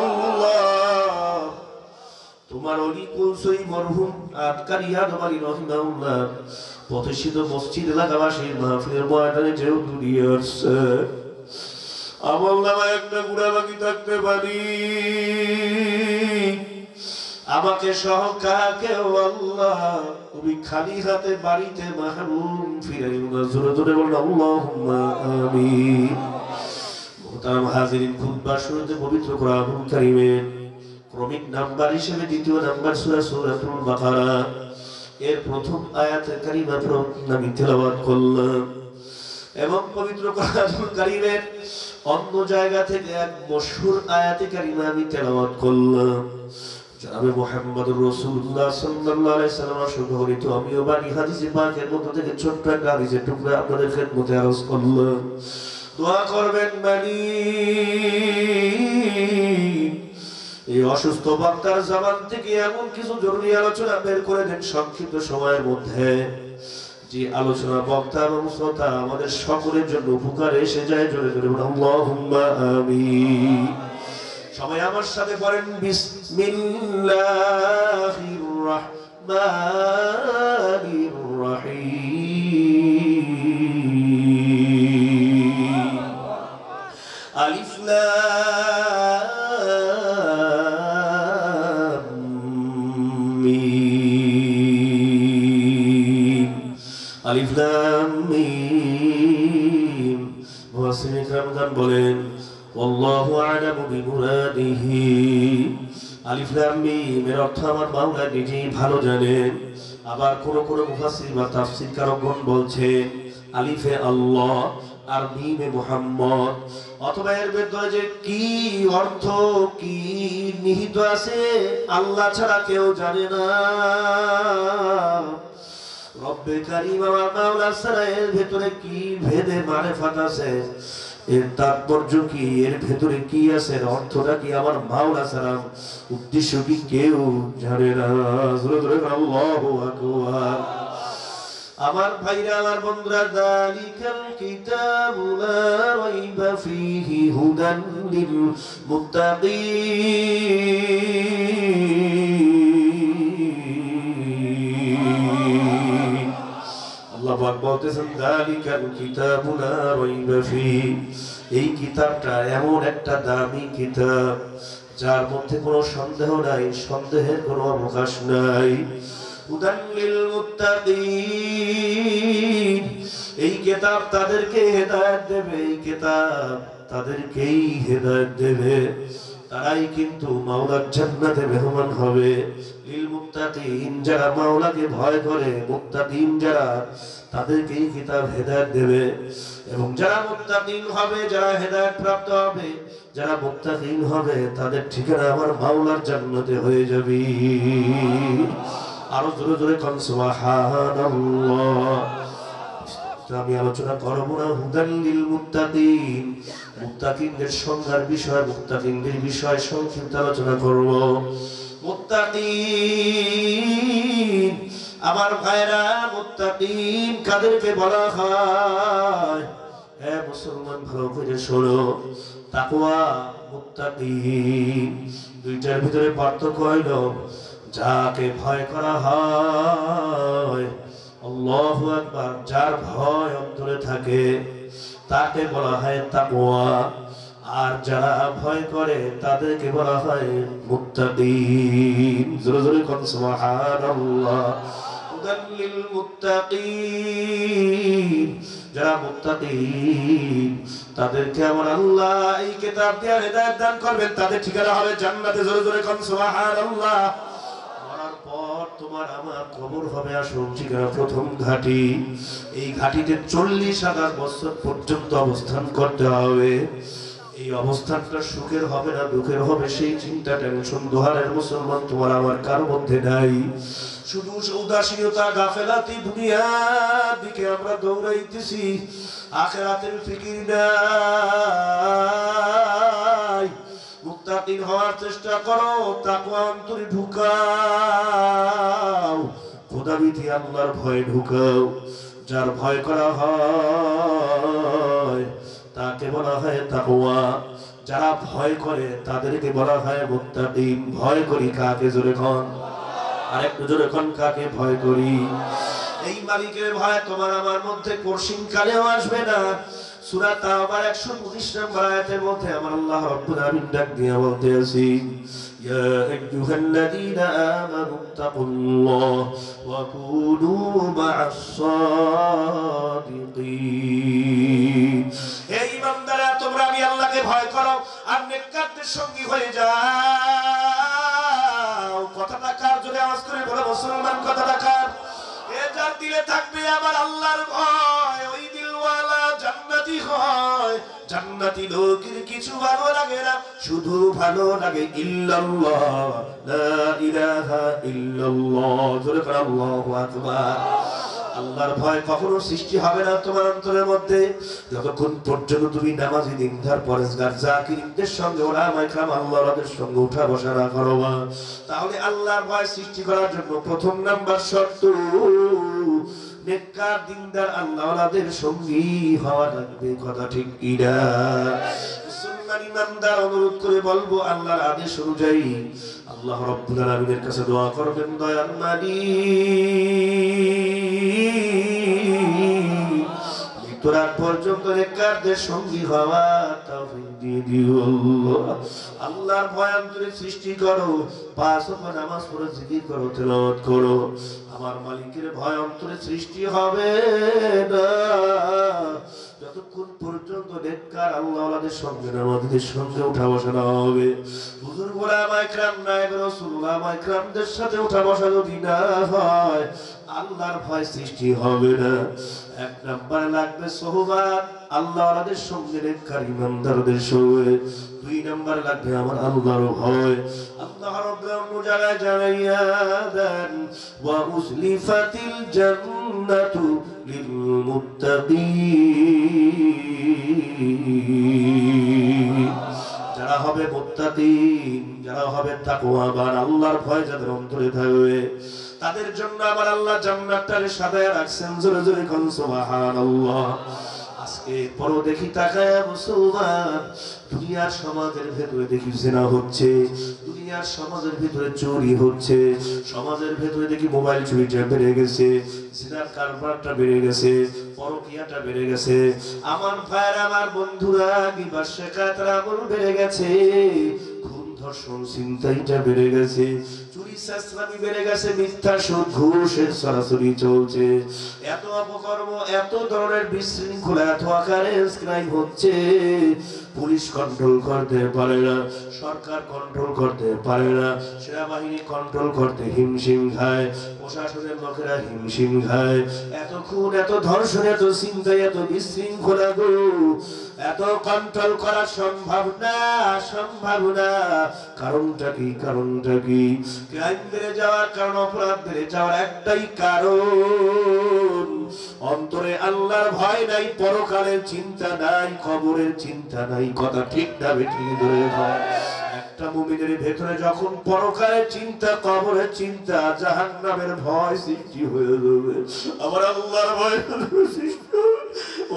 আল্লাহ, তোমার ওলি কুলসুই মরহুম আতকারী আদম আলী রাহিমাহুল্লাহ প্রতিষ্ঠিত মসজিদ এলাকাবাসীর মাহফিলের ময়দানে যেহেতু নিয়ে আসছে, আমল নামায় একটা গুনাহ বাকি থাকতে পারি, আমাকে সহ কাকেও আল্লাহ তুমি খালি হাতে বাড়িতে মাহরুম ফিরাইও না। জোরে জোরে বলুন আল্লাহুম্মা আমিন। মুহতারাম হাজিরিন, খুতবার শুরুতে পবিত্র কোরআনুল কারীমের ক্রমিক নাম্বার হিসেবে দ্বিতীয় নাম্বার সূরা সূরাতুল বাকারা এর প্রথম আয়াতে কারিমা আমি তেলাওয়াত করলাম, এবং পবিত্র কোরআনুল কারীমের অন্য জায়গা থেকে এক মশহুর আয়াতে কারিমা আমি তেলাওয়াত করলাম। জনাবে মুহাম্মদুর রাসূলুল্লাহ সাল্লাল্লাহু আলাইহি সাল্লাম সংগ্রহীত আমিও বানি হাদিসে পাকের মধ্য থেকে ছোট্ট একটা হাদিসের টুকরা আপনাদের খেদমতে আরজ করলাম। দোয়া করবেন মালিক এই অসুস্থ বক্তার জবান থেকে এমন কিছু জরুরি আলোচনা বের করে দেন সংক্ষিপ্ত সময়ের মধ্যে, যে আলোচনা বক্তা এবং শ্রোতা আমাদের সকলের জন্য উপকার এসে যায়। জোরে জোরে বলুন আল্লাহুম্মা আমিন। সবাই আমার সাথে পড়েন বিসমিল্লাহির রাহমানির রহিম। আলিফ লাম মিম, আলিফ লাম মিম। মুফাসসিরিন ইকরাম বলেন আল্লাহু আ'লামু বিমুরাদিহি। আলিফ লাম মিম এর অর্থ আমার মাওলা নিজেই ভালো জানেন। আবার কোন কোন মুফাসসির বা তাফসীরকারকগণ বলছেন আলিফে আল্লাহ আর মিমে মুহাম্মদ। অথবা এর ভেতরে যে কি অর্থ কি নিহিত আছে আল্লাহ ছাড়া কেউ জানে না। রব্বে কারীম আমার মাওলা ছাড়া এর ভেতরে কি ভেদে মারিফাত আছে, এর তাৎপর্য কি, এর ভেতরে কি আছে, এর অর্থটা কি আমার মাওলা ছাড়া উদ্দেশ্য কি কেউ জানে না। আল্লাহু আকবার। আমার ভাইরা আমার বন্ধুরা, যালিকাল কিতাবু লা রাইবা ফীহি হুদান লিল মুত্তাকিন। আল্লাহ পাক বলতেছেন যালিকাল কিতাবু লা রাইবা ফীহি, এই কিতাবটা এমন একটা দামি কিতাব যার মধ্যে কোনো সন্দেহ নাই, সন্দেহের কোনো অবকাশ নাই। হুদান লিল মুত্তাকিন, এই কিতাব তাদেরকে হেদায়েত দেবে, এই কিতাব তাদেরকেই হেদায়েত দেবে, তারাই কিন্তু মাওলার জান্নাতে মেহমান হবে। লিল মুত্তাকিন, যারা মাওলাকে ভয় করে, মুত্তাকিন যারা, তাদেরকে এই কিতাব হেদায়েত দেবে। এবং যারা মুত্তাকিন হবে, যারা হেদায়েত প্রাপ্ত হবে, যারা মুত্তাকিন হবে, তাদের ঠিকানা আমার মাওলার জান্নাতে হয়ে যাবে। আরো জোরে জোরে কোন সুবহানাল্লাহ। আমি আলোচনা করব না হুদাল লিল মুত্তাকিন, মুত্তাকিনদের সংজ্ঞার বিষয়, মুত্তাকিনদের বিষয় সংক্ষিপ্ত আলোচনা করব। মুত্তাকিন আমার ভাইরা, মুত্তাকিন কাদেরকে বলা হয়? হে মুসলমান ভালো করে শোনো, তাকওয়া মুত্তাকিন দুইটার ভিতরে পার্থক্য হলো যাকে ভয় করা হয়, আল্লাহু আকবার, যার ভয় অন্তরে থাকে তাকে বলা হয় তাকওয়া। আর যারা ভয় করে তাদেরকে বলা হয় মুত্তাকিন। জোরে জোরে কোন সুবহানাল্লাহ। হুদাল লিল মুত্তাকিন, যারা মুত্তাকিন তাদেরকে আমার আল্লাহ এই কিতাব দিয়ে হেদায়েত দান করবেন, তাদের ঠিকানা হবে জান্নাতে। জোরে জোরে কোন সুবহানাল্লাহ। মরার পর তোমার আমার কবর হবে আসল ঠিকানা, প্রথম ঘাটি। এই ঘাটিতে 40,000 বছর পর্যন্ত অবস্থান করতে হবে। এই অবস্থানটা সুখের হবে না দুঃখের হবে সেই চিন্তা, টেনশন দোহারের মুসলমান তোমার আমার কার মধ্যে নাই। শুধু উদাসীনতা, গাফেলাতি, দুনিয়ার দিকে আমরা দৌড়াইতেছি, আখিরাতের ফিকির নাই। মুত্তাকিন হওয়ার চেষ্টা করো, তাকওয়া অন্তরে ঢুকাও, খোদাভীতি আল্লাহর ভয় ঢুকাও। যার ভয় করা হয় তাকে বলা হয় তাকওয়া, যারা ভয় করে তাদেরকে বলা হয় মুত্তাকিন। ভয় করি কাকে? জোরে কোন, আরেকটু জোরে কোন, কাকে ভয় করি? এই মালিকের ভয় তোমার আমার মধ্যে কোরসিন কালেও আসবে না। সূরা তাওবার 125 নম্বর আয়াতের মধ্যে আমার আল্লাহ রাব্বুল আলামিন ডাক দিয়ে বলতে আছি, ইয়া আইয়ুহাল্লাযীনা আমানু তাকুল্লাহ ওয়া কুনু মা'আস সাদিকিন। হে ঈমানদাররা, তোমরা আমি আল্লাহকে ভয় করো আর নেককারদের সঙ্গী হয়ে যাও। কথাটা কার? জোরে আওয়াজ করে বলো মুসলমান, কথাটা কার? এ যার দিলে থাকবে আমার আল্লাহর ভয়, ওই দিলওয়ালা জান্নাতি হয়। জান্নাতি লোকের কিছু ভালো লাগে না, শুধু ভালো লাগে ইল্লাল্লাহ, লা ইলাহা ইল্লাল্লাহ। জোরে করে আল্লাহু আকবার। আল্লাহর ভয় কখনো সৃষ্টি হবে না তোমার অন্তরের মধ্যে যতক্ষণ পর্যন্ত তুমি নামাজি, দিনদার, পরেজগার, জাকিরদের সঙ্গে, ওলামায়ে কেরাম, আল্লাহর সঙ্গে উঠা বসা না করো। তাহলে আল্লাহর ভয় সৃষ্টি করার জন্য প্রথম নাম্বার শর্ত, নেককার, দিনদার, আল্লাহওয়ালাদের সঙ্গী হওয়া লাগবে। কথা ঠিক কিনা? মুসলমান ইমানদার অনুরোধ করে বলবো আল্লাহর আদেশ অনুযায়ী আল্লাহ রাব্বুল আলামিনের কাছে দোয়া করবেন, দয়ার মালিক মৃত্যুর পর্যন্ত নেককারদের সঙ্গী হওয়া তৌফিক দিয়ে দিও। আল্লাহর ভয় অন্তরে সৃষ্টি করো, পাঁচ ওয়াক্ত নামাজ পড়ো, জিকির করো, তেলাওয়াত করো। আমার মালিকের ভয় অন্তরে সৃষ্টি হবে না যতক্ষণ পর্যন্ত নেককার আল্লাহওয়ালাদের সঙ্গে নামাজীদের সঙ্গে উঠা বসা না হবে। হুজুর ওলামায়ে কেরাম, নায়েবে রাসূল ওলামায়ে কেরামদের সাথে উঠা বসা যদি না হয় আল্লাহর ভয় সৃষ্টি হবে না। এক নাম্বার লাগবে সোহবাত আল্লাহওয়ালাদের সঙ্গে, নেককার ইমানদারদের সঙ্গে। দুই নাম্বার লাগবে আমার আল্লাহর ভয়। আল্লাহ রাব্বুল আলামিন জায়গায় জানাইয়া দেন, ওয়া উসলিফাতিল জান্নাতু লিল মুত্তাকিন। যারা হবে মুত্তাকিন, যারা হবে তাকওয়াবান, আল্লাহর ভয় যাদের অন্তরে থাকবে তাদের জন্য আমার আল্লাহ জান্নাতটারে সাজায়া রাখছেন। জোরে জোরে কোন সুবহানাল্লাহ। আজকে পরও দেখি তাকায়া মুসলমান, দুনিয়ার সমাজের ভেতরে দেখি জিনা হচ্ছে, দুনিয়ার সমাজের ভিতরে চুরি হচ্ছে, সমাজের ভেতরে দেখি মোবাইল চুরিটা বেড়ে গেছে, জিনার কারবারটা বেড়ে গেছে, পরকীয়াটা বেড়ে গেছে। আমার ভাইয়ের, আমার বন্ধুরা, গীবত শেখাতের আমল বেড়ে গেছে, খুন ধর্ষণ ছিনতাইটা বেড়ে গেছে, চুরি চালানি বেড়ে গেছে, মিথ্যা সুদ ঘুষের সরাসরি চলছে, এত অপকর্ম, এত ধরনের বিশৃঙ্খলা, এত আকারে ক্রাইম হচ্ছে। পুলিশ কন্ট্রোল করতে পারে না, সরকার কন্ট্রোল করতে পারে না, সেনাবাহিনী কন্ট্রোল করতে হিমশিম খায়, প্রশাসনের লোকেরা হিমশিম খায়। এত খুন, এত ধর্ষণ, এত চিন্তা, এত বিশৃঙ্খলা, এত কন্ট্রোল করা সম্ভব না, সম্ভব না। কারণটা কি? কারণটা কি? ক্রাইম বেড়ে যাওয়ার কারণ, অপরাধ বেড়ে যাওয়ার একটাই কারণ, অন্তরে আল্লাহর ভয় নাই, পরকালের চিন্তা নাই, কবরের চিন্তা নাই। কথা ঠিক না বেঠিক ধরে হয়। একটা মুমিনের ভেতরে যখন পরকালের চিন্তা, কবরের চিন্তা, জাহান্নামের ভয় সৃষ্টি হয়ে যাবে, আমার আল্লাহর ভয় সৃষ্টি হবে,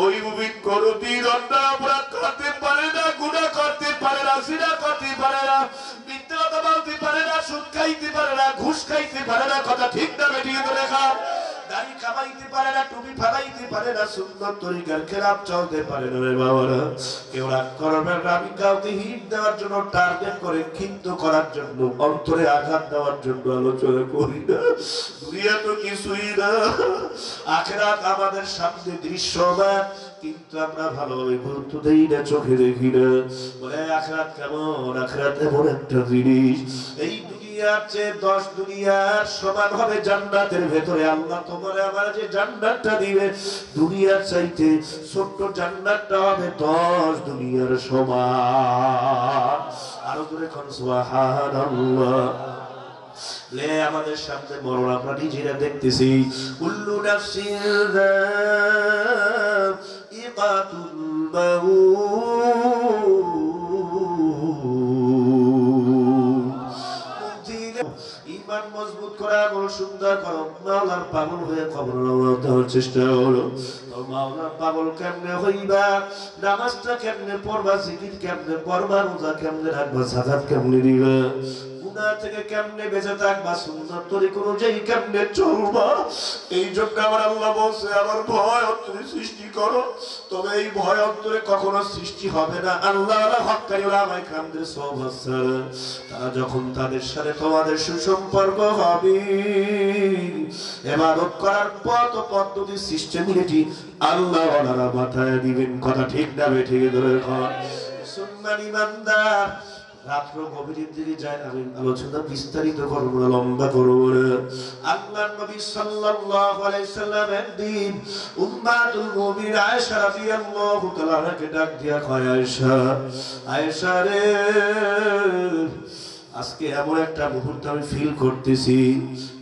ওই মুমিন কোনদিন অন্যায় অপরাধ করতে পারে না, গুনাহ করতে পারে না, জিনা করতে পারে না, মিথ্যা কথা বলতে পারে না, সুদ খাইতে পারে না, ঘুষ খাইতে পারে না। কথা ঠিক না বেঠিক ধরে খান। দাড়ি কামাইতে পারে না, টুপি ফালাইতে পারে না, সুন্নত তরিকার খেলাফ চলতে পারে না। রে বাবারা, কেউ রাগ করবেন না, আমি কাউকে হিট দেওয়ার জন্য, টার্গেট করে ক্ষিপ্ত করার জন্য, অন্তরে আঘাত দেওয়ার জন্য আলোচনা করি না। দুনিয়া তো কিছুই না, আখিরাত আমাদের সামনে দৃশ্যমান, কিন্তু আমরা ভালোভাবে গুরুত্ব দেই না, চোখে দেখি না। বলে আখিরাত কেমন? আখিরাত এমন একটা জিনিস, এই দুনিয়ার চেয়ে 10 দুনিয়ার সমান হবে জান্নাতের ভেতরে। আল্লাহ তোমার আমার যে জান্নাতটা দিবে, দুনিয়ার চাইতে ছোট্ট জান্নাতটা হবে 10 দুনিয়ার সমান। আরো জোরে কোন সুবহানাল্লাহ। লে আমাদের সামনে মরণ আমরা নিজেরা দেখতেছি। কুল্লু নাফসিন যায়িকাতুল মাউত। ইমান মজবুত করা, আমল সুন্দর করো, মাওলার পাগল হয়ে কবর দেওয়ার চেষ্টা হলো। মাওলার পাগল কেমনে হইবা? নামাজটা কেমনে পড়বা? জিকির কেমনে পড়বা? রোজা কেমনে রাখবা? যাকাত কেমনে দিবা? গুনাহ থেকে কেমনে বেঁচে থাকবা? সুন্নাত তরিকা অনুযায়ী কেমনে চলবা? এই জন্য আমার আল্লাহ বলছে, আমার ভয় অন্তরে সৃষ্টি করো। তবে এই ভয় অন্তরে কখনো সৃষ্টি হবে না আল্লাহ হক্কানি ওলামায়ে কেরামদের সোহবত ছাড়া। তারা যখন তাদের সাথে তোমাদের সুসম্পর্ক হবে, ইবাদত করার পথ ও পদ্ধতি, সিস্টেমিটি আল্লাহ ওনারা মাথায় দিবেন। কথা ঠিক না বেঠিক ধরে কর। মুসলমান ইমানদার, রাত্র গভীরের দিকে যায়, আমি আলোচনা বিস্তারিত করব না, লম্বা করব না। আল্লাহর নবী সাল্লাল্লাহু আলাইহি সাল্লাম একদিন উম্মাতুল মুমিনিন আয়েশা রাদিয়াল্লাহু তাআলা আনহাকে ডাক দিয়া কয়, আয়েশা, আয়েশা রে, আজকে এমন একটা মুহূর্ত আমি ফিল করতেছি,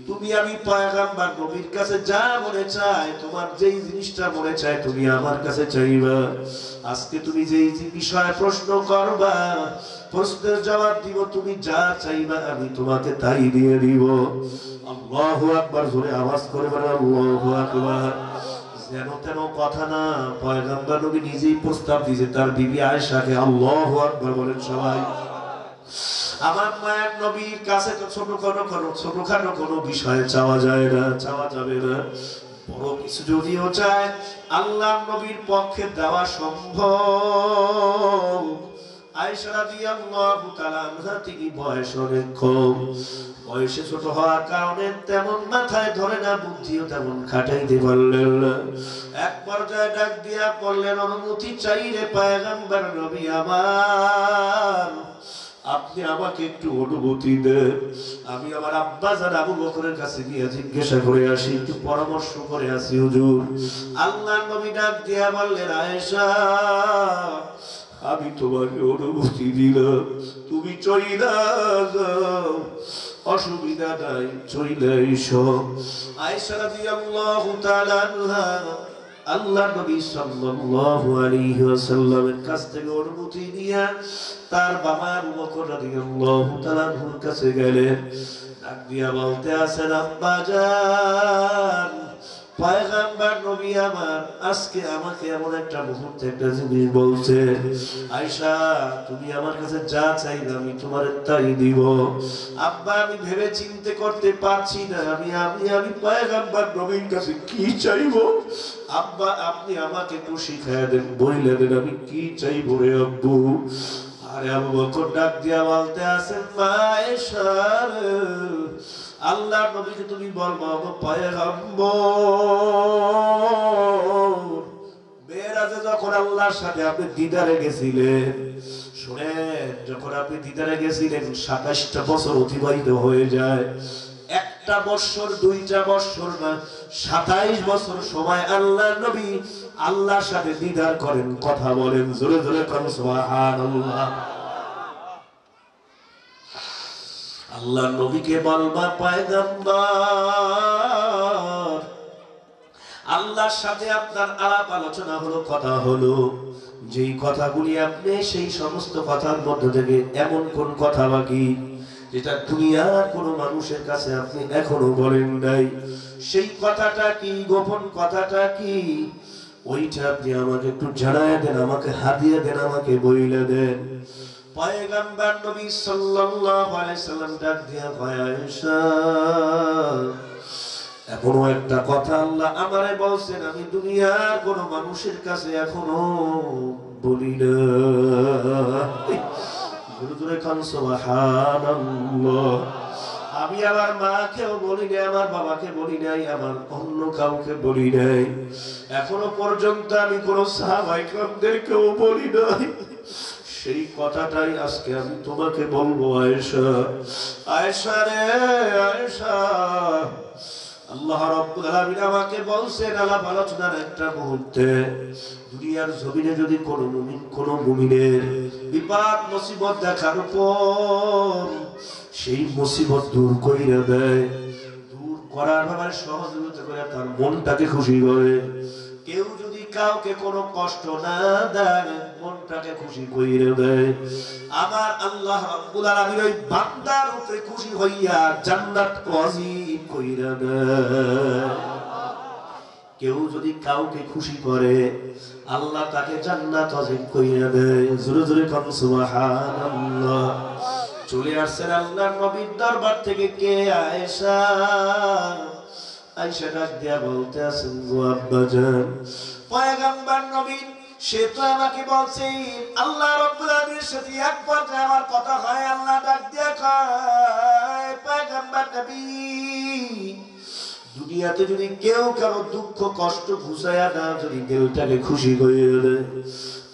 তুমি আমি পয়গম্বর নবীর কাছে যা মনে চাই, তোমার যেই জিনিসটা মনে চাই তুমি আমার কাছে চাইবা। আজকে তুমি যেই বিষয়ে প্রশ্ন করবা, প্রশ্নের জবাব দিব, তুমি যা চাইবা আমি তোমাকে তাই দিয়ে দিব। আল্লাহু আকবার, জোরে আওয়াজ করে বলেন আল্লাহু আকবার। যেন তেন কথা না, পয়গম্বর নবী নিজেই প্রস্তাব দিয়েছে তার বিবি আয়েশাকে। আল্লাহু আকবার বলেন সবাই। আমার মায়ের নবীর কাছে তো ছোটখাটো কোনো বিষয়ে চাওয়া যায় না, চাওয়া যাবে না। বড় কিছু যদিও চায় আল্লাহ নবীর পক্ষে দেওয়া সম্ভব। আয়েশা রাদিয়াল্লাহু তাআলা আনহা তিনি বয়স অনেক কম, বয়সে ছোট হওয়ার কারণে তেমন মাথায় ধরে না, বুদ্ধিও তেমন খাটাইতে পারলেন না। এক পর্যায়ে ডাক দিয়া বললেন, অনুমতি চাই রে পয়গম্বর নবী আমার, আপনি আমাকে একটু অনুমতি দেন, আমি আমার আব্বাজান আবু বকরের কাছে গিয়ে জিজ্ঞাসা করে আসি, একটু পরামর্শ করে আসি হুজুর। আল্লাহর নবী ডাক দিয়া বললেন, আয়েশা আমি তোমাকে অনুমতি দিলাম, তুমি চইলা যাও, অসুবিধা নাই, চইলা এসো। আয়েশা রাদিয়াল্লাহু তাআলা আনহা আল্লাহ নবী সাল্লাল্লাহু আলাইহি ওয়াসাল্লামের কাছ থেকে অনুমতি নিয়ে তার বাবা আবু বকর রাদিয়াল্লাহু তাআলা আনহুর কাছে গেলেন। ডাক দিয়া বলতে আছেন, আব্বা জান, পয়গম্বর নবী আমার আজকে আমাকে এমন একটা মুহূর্তে একটা জিনিস বলছে, আয়েশা তুমি আমার কাছে যা চাইবে আমি তোমার তাই দিব। আব্বা আমি ভেবে চিন্তে করতে পারছি না, আমি পয়গম্বর নবীর কাছে কি চাইবো। আব্বা আপনি আমাকে একটু শিখায় দেন, বইলে দেন আমি কি চাইবো রে আব্বু। আরে আবু বকর ডাক দিয়া বলতে আছেন, মা আয়েশা আল্লাহর নবীকে তুমি বলবো পয়গম্বর মেরাজে যখন আল্লাহর সাথে আপনি দিদারে গেছিলেন, শুনেন যখন আপনি দিদারে গেছিলেন 27টা বছর অতিবাহিত হয়ে যায়। একটা বছর 2টা বছর না, 27 বছর সময় আল্লাহর নবী আল্লাহর সাথে দিদার করেন, কথা বলেন জোরে জোরে কোন সুবহানাল্লাহ। আল্লাহ নবীকে বলবা পয়গম্বর আল্লাহর সাথে আপনার আলাপ আলোচনা হলো, কথা হলো, যেই কথাগুলি আপনি সেই সমস্ত কথার মধ্যে থেকে এমন কোন কথা বাকি যেটা দুনিয়ার কোন মানুষের কাছে আপনি এখনো বলেন নাই, সেই কথাটা কি, গোপন কথাটা কি, ওইটা আপনি আমাকে একটু জানায় দেন, আমাকে হাদিয়া দেন, আমাকে বইলে দেন। পয়গম্বর নবী সাল্লাল্লাহু আলাইহি সাল্লাম ডাক দিয়া কয়, আয়েশা এখনো একটা কথা আল্লাহ আমারে বলছেন, আমি দুনিয়ার কোন মানুষের কাছে এখনো বলি না। জোরে খান সুবহানাল্লাহ। আমি আমার মাকেও বলি নাই, আমার বাবাকে বলি নাই, আমার অন্য কাউকে বলি নাই, এখনো পর্যন্ত আমি কোন সাহাবায়ে কেরামদেরকেও বলি নাই। সেই কথাটাই আজকে আমি তোমাকে বলবো আয়েশা। আয়েশা রে আয়েশা, আল্লাহ রাব্বুল আলামিন আমাকে বলছেন আলাপ আলোচনার একটা মুহূর্তে, দুনিয়ার জমিনে যদি কোনো মুমিন কোনো মুমিনের বিপদ মুসিবত দেখার পর সেই মুসিবত দূর কইরা দেয়, দূর করার ব্যাপারে সহযোগিতা করে তার মনটাকে খুশি করে, কেউ যদি কাউকে কোনো কষ্ট না দেয় মনটাকে খুশি কইরা দেয়, আমার আল্লাহ রাব্বুল আলামিন ওই বান্দার উপরে খুশি হইয়া জান্নাত ওয়াজিব কইরা দেয়। কেউ যদি কাউকে খুশি করে আল্লাহ তাকে জান্নাত ওয়াজিব কইরা দেয়। জোরে জোরে কোন সুবহানাল্লাহ। চলে আসছেন আল্লাহর নবীর দরবার থেকে কে? আয়েশা। আয়েশা ডাক দিয়া বলতে আছেন, গো আব্বাজান, পয়গম্বর নবী সে তো আমাকে বলছে আল্লাহ রাব্বুল আলামিনের সাথে এক পর্যায়ে আমার কথা হয়, আল্লাহ ডাক দিয়া কয়, পয়গম্বর নবী দুনিয়াতে যদি কেউ কারো দুঃখ কষ্ট ঘুচায়া না যদি দিলটাকে খুশি করে দেয়,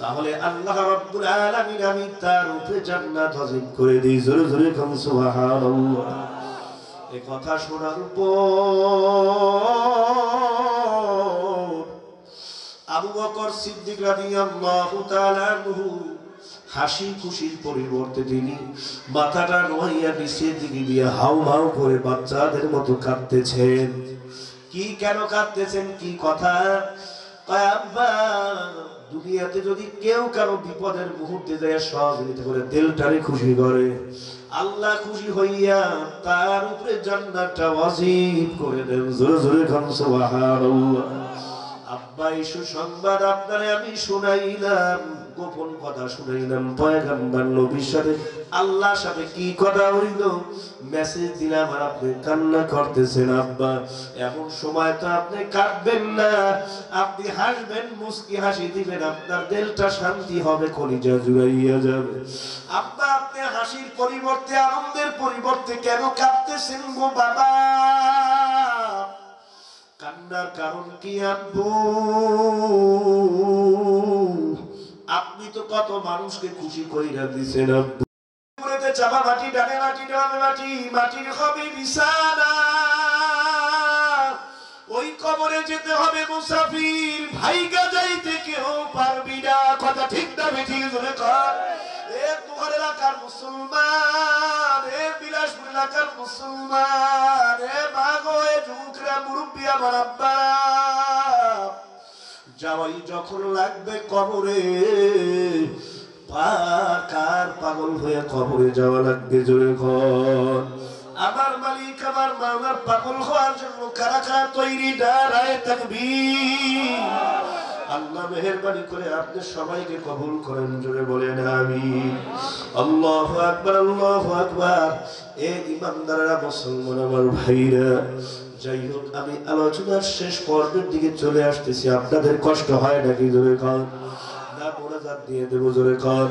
তাহলে আল্লাহ রাব্বুল আলামিন আমি তার উপরে জান্নাত ওয়াজিব করে দিই। জোরে জোরে কোন সুবহানাল্লাহ। এই কথা শোনার পর আবু বকর সিদ্দিক রাদিয়াল্লাহু তাআলা আনহু হাসি খুশির পরিবর্তে তিনি মাথাটা নোয়াইয়া নিচের দিকে দিয়ে হাউ হাউ করে বাচ্চাদের মতো কাঁদতেছেন। কি কেন কাঁদতেছেন, কি কথা? আব্বা দুনিয়াতে যদি কেউ কারো বিপদের মুহূর্তে যায় সহযোগিতা করে দিলটারে খুশি করে, আল্লাহ খুশি হইয়া তার উপরে জান্নাতটা ওয়াজিব করে দেন। জোরে জোরে কোন সুবহানাল্লাহ। আব্বা এই সুসংবাদ আপনারে আমি শুনাইলাম, গোপন কথা শুনাইলাম। পয়গম্বর নবীর সাথে আল্লাহর সাথে কি কথা হইল, মেসেজ দিলাম আর আপনি কান্না করতেছেন। আব্বা এমন সময় তো আপনি কাঁদবেন না, আপনি হাসবেন, মুস্কি হাসি দিবেন, আপনার দিলটা শান্তি হবে, কলিজা জুড়াইয়া যাবে। আব্বা আপনি হাসির পরিবর্তে, আনন্দের পরিবর্তে কেন কাঁদতেছেন গো বাবা? কান্নার কারণ কি আব্বু? আপনি তো কত মানুষকে খুশি কইরা দিছেন আব্বু। কবরেতে চাপা মাটি, ডানে মাটি, ডানে মাটি, মাটির হবে বিছানা। ওই কবরে যেতে হবে মুসাফির, ভাইগা যাইতে কেউ পারবি না। কথা ঠিক না বেঠিক জোরে কর। এ তোমার এলাকার মুসলমান, এ বিলাসপুর এলাকার মুসলমান, এ মাগো, এ যুবকরা, মুরব্বী, আমার আব্বা, যাওয়াই যখন লাগবে কবরে, কার পাগল হয়ে কবরে যাওয়া লাগবে জোরে কর। আমার মালিক, আমার মাওলার পাগল হওয়ার জন্য কারা কারা তৈরি? নারায়ে তাকবীর। আল্লাহ মেহেরবানি করে আপনি সবাইকে কবুল করেন, জোরে বলেন আমিন। আল্লাহু আকবার, আল্লাহু আকবার। এ ইমানদাররা, মুসলমান আমার ভাইরা, যাই হোক, আমি আলোচনার শেষ পর্বের দিকে চলে আসতেছি। আপনাদের কষ্ট হয় নাকি জোরে কর? না মোনাজাত দিয়ে দেব জোরে কর?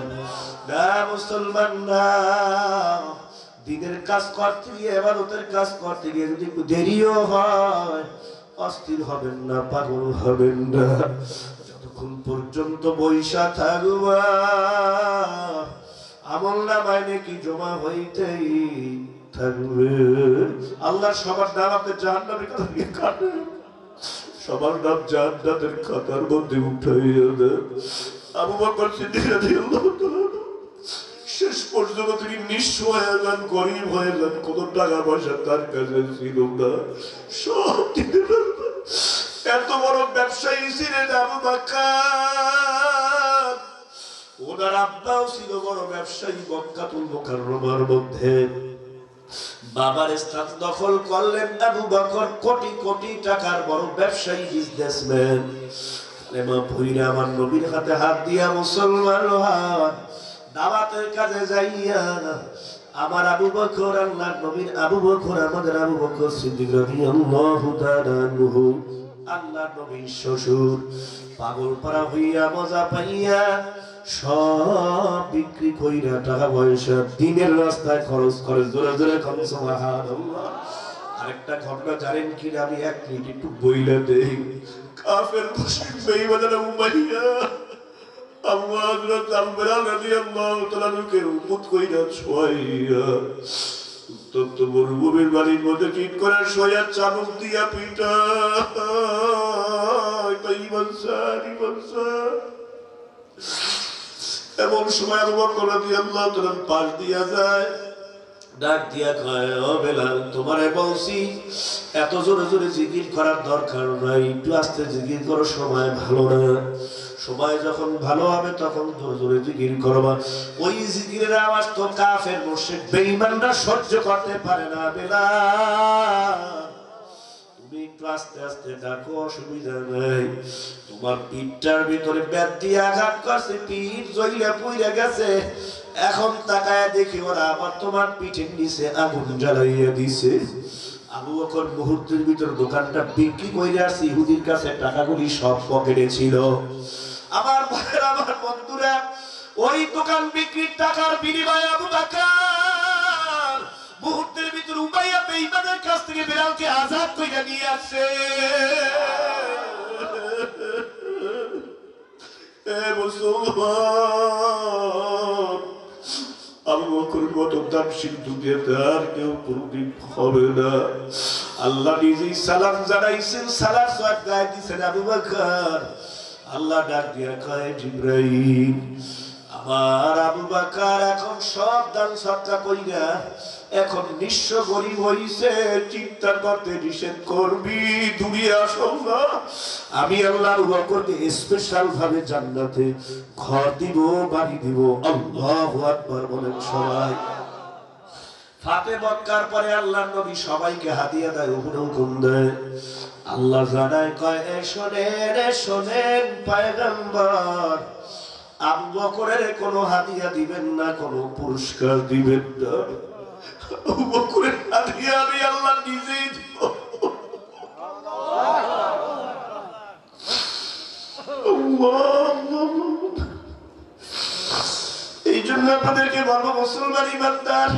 না মুসলমান না, দিনের কাজ করতে গিয়ে, ইবাদতের কাজ করতে গিয়ে যদি একটু দেরিও হয়, অস্থির হবেন না, পাগল হবেন না। যতক্ষণ পর্যন্ত বৈশা থাকবা, আমল নামায় নেকি জমা হইতেই থাকবে। আল্লাহ সবার নাম আপনি জাহান্নামের কথা দিয়ে কাটেন, সবার নাম জান্নাতের খাতার মধ্যে উঠাইয়া দেন। আবু বকর সিদ্দিক রাদিয়াল্লাহু তাআলা শেষ পর্যন্ত তিনি নিঃস্ব হয়ে যান, গরিব হয়ে যান, কত টাকা পয়সা তার কাছে ছিল না, সব এত বড় ব্যবসায়ী ছিলেন আবু বকর। ওনার আব্বাও ছিল বড় ব্যবসায়ী মক্কাতুল মুকাররমার মধ্যে। বাবার স্থান দখল করলেন আবু বকর, কোটি কোটি টাকার বড় ব্যবসায়ী, বিজনেসম্যান। আমার নবীর হাতে হাত দিয়া মুসলমান হন, দাওয়াতের কাজে যাইয়া আমার আবু বকর, আল্লাহর নবীর আবু বকর, আমাদের আবু বকর সিদ্দিক রাদিয়াল্লাহু তাআলা আনহু, আল্লাহর নবীর শ্বশুর, পাগল পারা হইয়া মজা পাইয়া সব বিক্রি কইরা টাকা পয়সা দিনের রাস্তায় খরচ করে। জোরে জোরে কোন সুবহানাল্লাহ। আরেকটা ঘটনা জানেন কি? আমি এক মিনিট একটু বইলে দেই। কাফের মুশরিক বেঈমানরা উমাইয়া আবু হযরত আল-বেলাল রাদিয়াল্লাহু তাআলা কে উম্মত কইরা ছয়য়া উত্তপ্ত মরুভূমির বাড়ির মধ্যে চিৎ করে শোয়া, চাবুক দিয়া পিটা, এমন সময় আবু বকর রাদিয়াল্লাহু তাআলা পাশ দিয়া যায়, ডাক দিয়া কয়, ও বেলাল, তোমারে বলছি এত জোরে জোরে জিকির করার দরকার নাই, একটু আস্তে জিকির করো, সময় ভালো না। সময় যখন ভালো হবে তখন জোরে জোরে জিকির করবা। ওই জিকিরের আওয়াজ তো কাফের মুশরিক বেঈমানরা সহ্য করতে পারে না। বেলাল, তুমি একটু আস্তে আস্তে ডাকো, অসুবিধা নাই। তোমার পিঠটার ভিতরে ব্যাট দিয়ে আঘাত করছে, পিঠ জ্বলিয়া পুড়ে গেছে, এখন তাকায় দেখি ওরা আবার তোমার পিঠের নিচে আগুন জ্বালাইয়া দিছে। আবু বকর মুহূর্তের ভিতর দোকানটা বিক্রি করে আসছে, ইহুদির কাছে টাকাগুলি সব পকেটে ছিল। আমার ভাইরা, আমার বন্ধুরা, ওই দোকান বিক্রির টাকার বিনিময়ে আবু বকর মুহূর্তের ভিতর উমাইয়া বেঈমানের কাছ থেকে বেলালকে আজাদ কইরা নিয়ে আসছে। এ মুসলমান, আবু বকর কত দানশীল, দুনিয়াতে আর কেউ কোনদিন হবে না। আল্লাহ নিজেই সালাম জানাইছেন, সালাম গায়ে দিয়েছেন আবু বকর। আল্লাহ ডাক দিয়া কয়, জিবরাইল, আমার আবু বকর এখন সব দান সদকা কইরা এখন নিঃস্ব গরিব হইছে, চিন্তা করতে নিষেধ করবি, দূরে আসো না। আমি আল্লাহ আবু বকরকে স্পেশাল ভাবে জান্নাতে ঘর দিব, বাড়ি দিব। আল্লাহু আকবার বলেন সবাই। ফাতে মক্কার পরে আল্লাহর নবী সবাইকে হাদিয়া দেয়, হুকুম দেয়। আল্লাহ জানায় কয় শোনেন পয়গম্বর, আবু বকরের কোনো হাদিয়া দিবেন না, কোনো পুরস্কার দিবেন না। আবু বকরের হাদিয়া আমি আল্লাহ নিজেই দিব। এই জন্য আপনাদেরকে বলবো মুসলমান ইমানদার,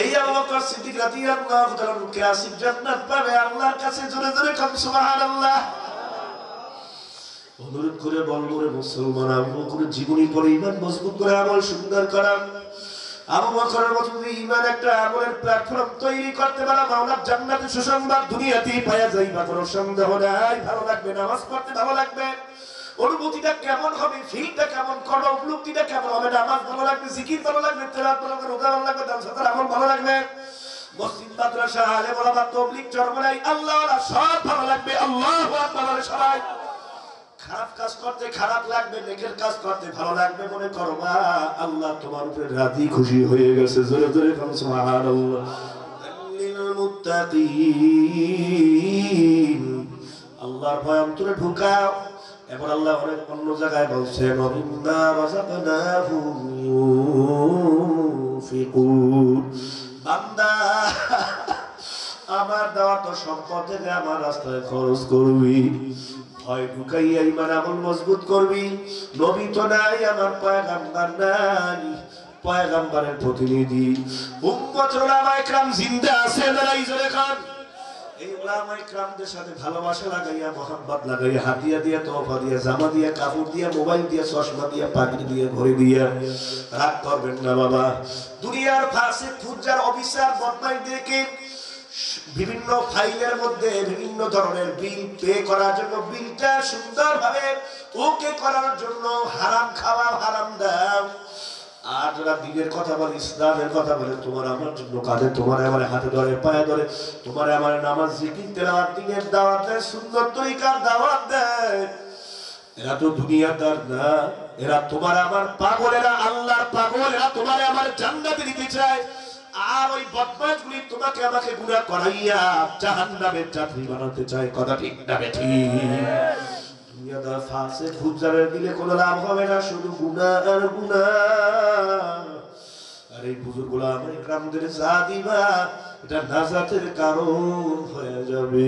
এই আবু বকর সিদ্দিক রাদিয়াল্লাহু তাআলা কে আসিফ জান্নাত পাবে আল্লাহর কাছে জোরে জোরে কাম সুবহানাল্লাহ। অনুরোধ করে বলবো রে মুসলমান, আবু বকরের জীবনী পড়ে ঈমান মজবুত করে আমল সুন্দর করা। আবু বকরের মতো যদি ঈমান একটা আমলের প্ল্যাটফর্ম তৈরি করতে পারা, মাওলার জান্নাতে সুসংবাদ দুনিয়াতেই পাওয়া যাইবা, কোনো সন্দেহ নাই। ভালো লাগবে, নামাজ পড়তে ভালো লাগবে, অনুভূতিটা কেমন হবে, ফিলটা কেমন করো, উপলব্ধিটা কেমন হবে, নামাজ ভালো লাগবে, জিকির ভালো লাগবে, তেলাওয়াত ভালো লাগবে, রোজা ভালো লাগবে, দান সাদাকার আমল ভালো লাগবে, মসজিদ মাদ্রাসা আলেম ওলামা তাবলীগ চরমনাই আল্লাহওয়ালা সব ভালো লাগবে। আল্লাহু আকবার। সবাই খারাপ কাজ করতে খারাপ লাগবে, নেকের কাজ করতে ভালো লাগবে। মনে করো মা আল্লাহ তোমার উপরে রাজি খুশি হয়ে গেছে। জোরে জোরে সুবহানাল্লাহ। লিল মুত্তাকিন, আল্লাহর ভয় অন্তরে ঢুকাও। এবার আল্লাহ অনেক অন্য জায়গায় বলছেন ওমিম্মা রাযাকনাহুম ইউনফিকুন, বান্দা আমার দেওয়া তো সম্পদ থেকে আমার রাস্তায় খরচ করবি, ভয় ঢুকাইয়া ঈমান আমল মজবুত করবি। নবী তো নাই, আমার পয়গম্বর নাই, পয়গম্বরের প্রতিনিধি উম্মত উলামায়ে কেরাম জিন্দা আছে না নাই? জোরে খান। এই উলামায়ে কেরামদের সাথে ভালোবাসা লাগাইয়া, মহব্বত লাগাইয়া, হাদিয়া দিয়া, তোহফা দিয়া, জামা দিয়া, কাপড় দিয়া, মোবাইল দিয়া, চশমা দিয়া, পাগড়ি দিয়া, ঘড়ি দিয়া রাগ করবেন না বাবা। দুনিয়ার ফাসিক ফুজ্জার অফিসার বদমাইশদেরকে বিভিন্ন ফাইলের মধ্যে বিভিন্ন ধরনের বিল পে করার জন্য, বিলটা সুন্দরভাবে ওকে করার জন্য হারাম খাওয়া, হারাম দাও। আর যারা দিনের কথা বলে, ইসলামের কথা বলে, তোমার আমার জন্য কাঁধে, তোমার আমার হাতে ধরে, পায়ে ধরে, তোমার আমার নামাজ জিকির তেলাওয়াত, দিনের দাওয়াত দেয়, সুন্দর তরিকার দাওয়াত দেয়, এরা তো দুনিয়াদার না, এরা তোমার আমার পাগল, এরা আল্লাহর পাগল, এরা তোমার আমার জান্নাতে দিতে চায়। আর ওই বদমাশগুলি তোমাকে আমাকে গুনাহ করাইয়া জাহান্নামের যাত্রী বানাতে চায়। কথা ঠিক না বেঠিক? দুনিয়াদার ফাসিক ফুজ্জারের দিলে কোনো লাভ হবে না, শুধু গুনাহ আর গুনাহ। আর এই বুজুর্গরা আমাদের গ্রামদের যা দিবা, এটা নাজাতের কারণ হয়ে যাবে।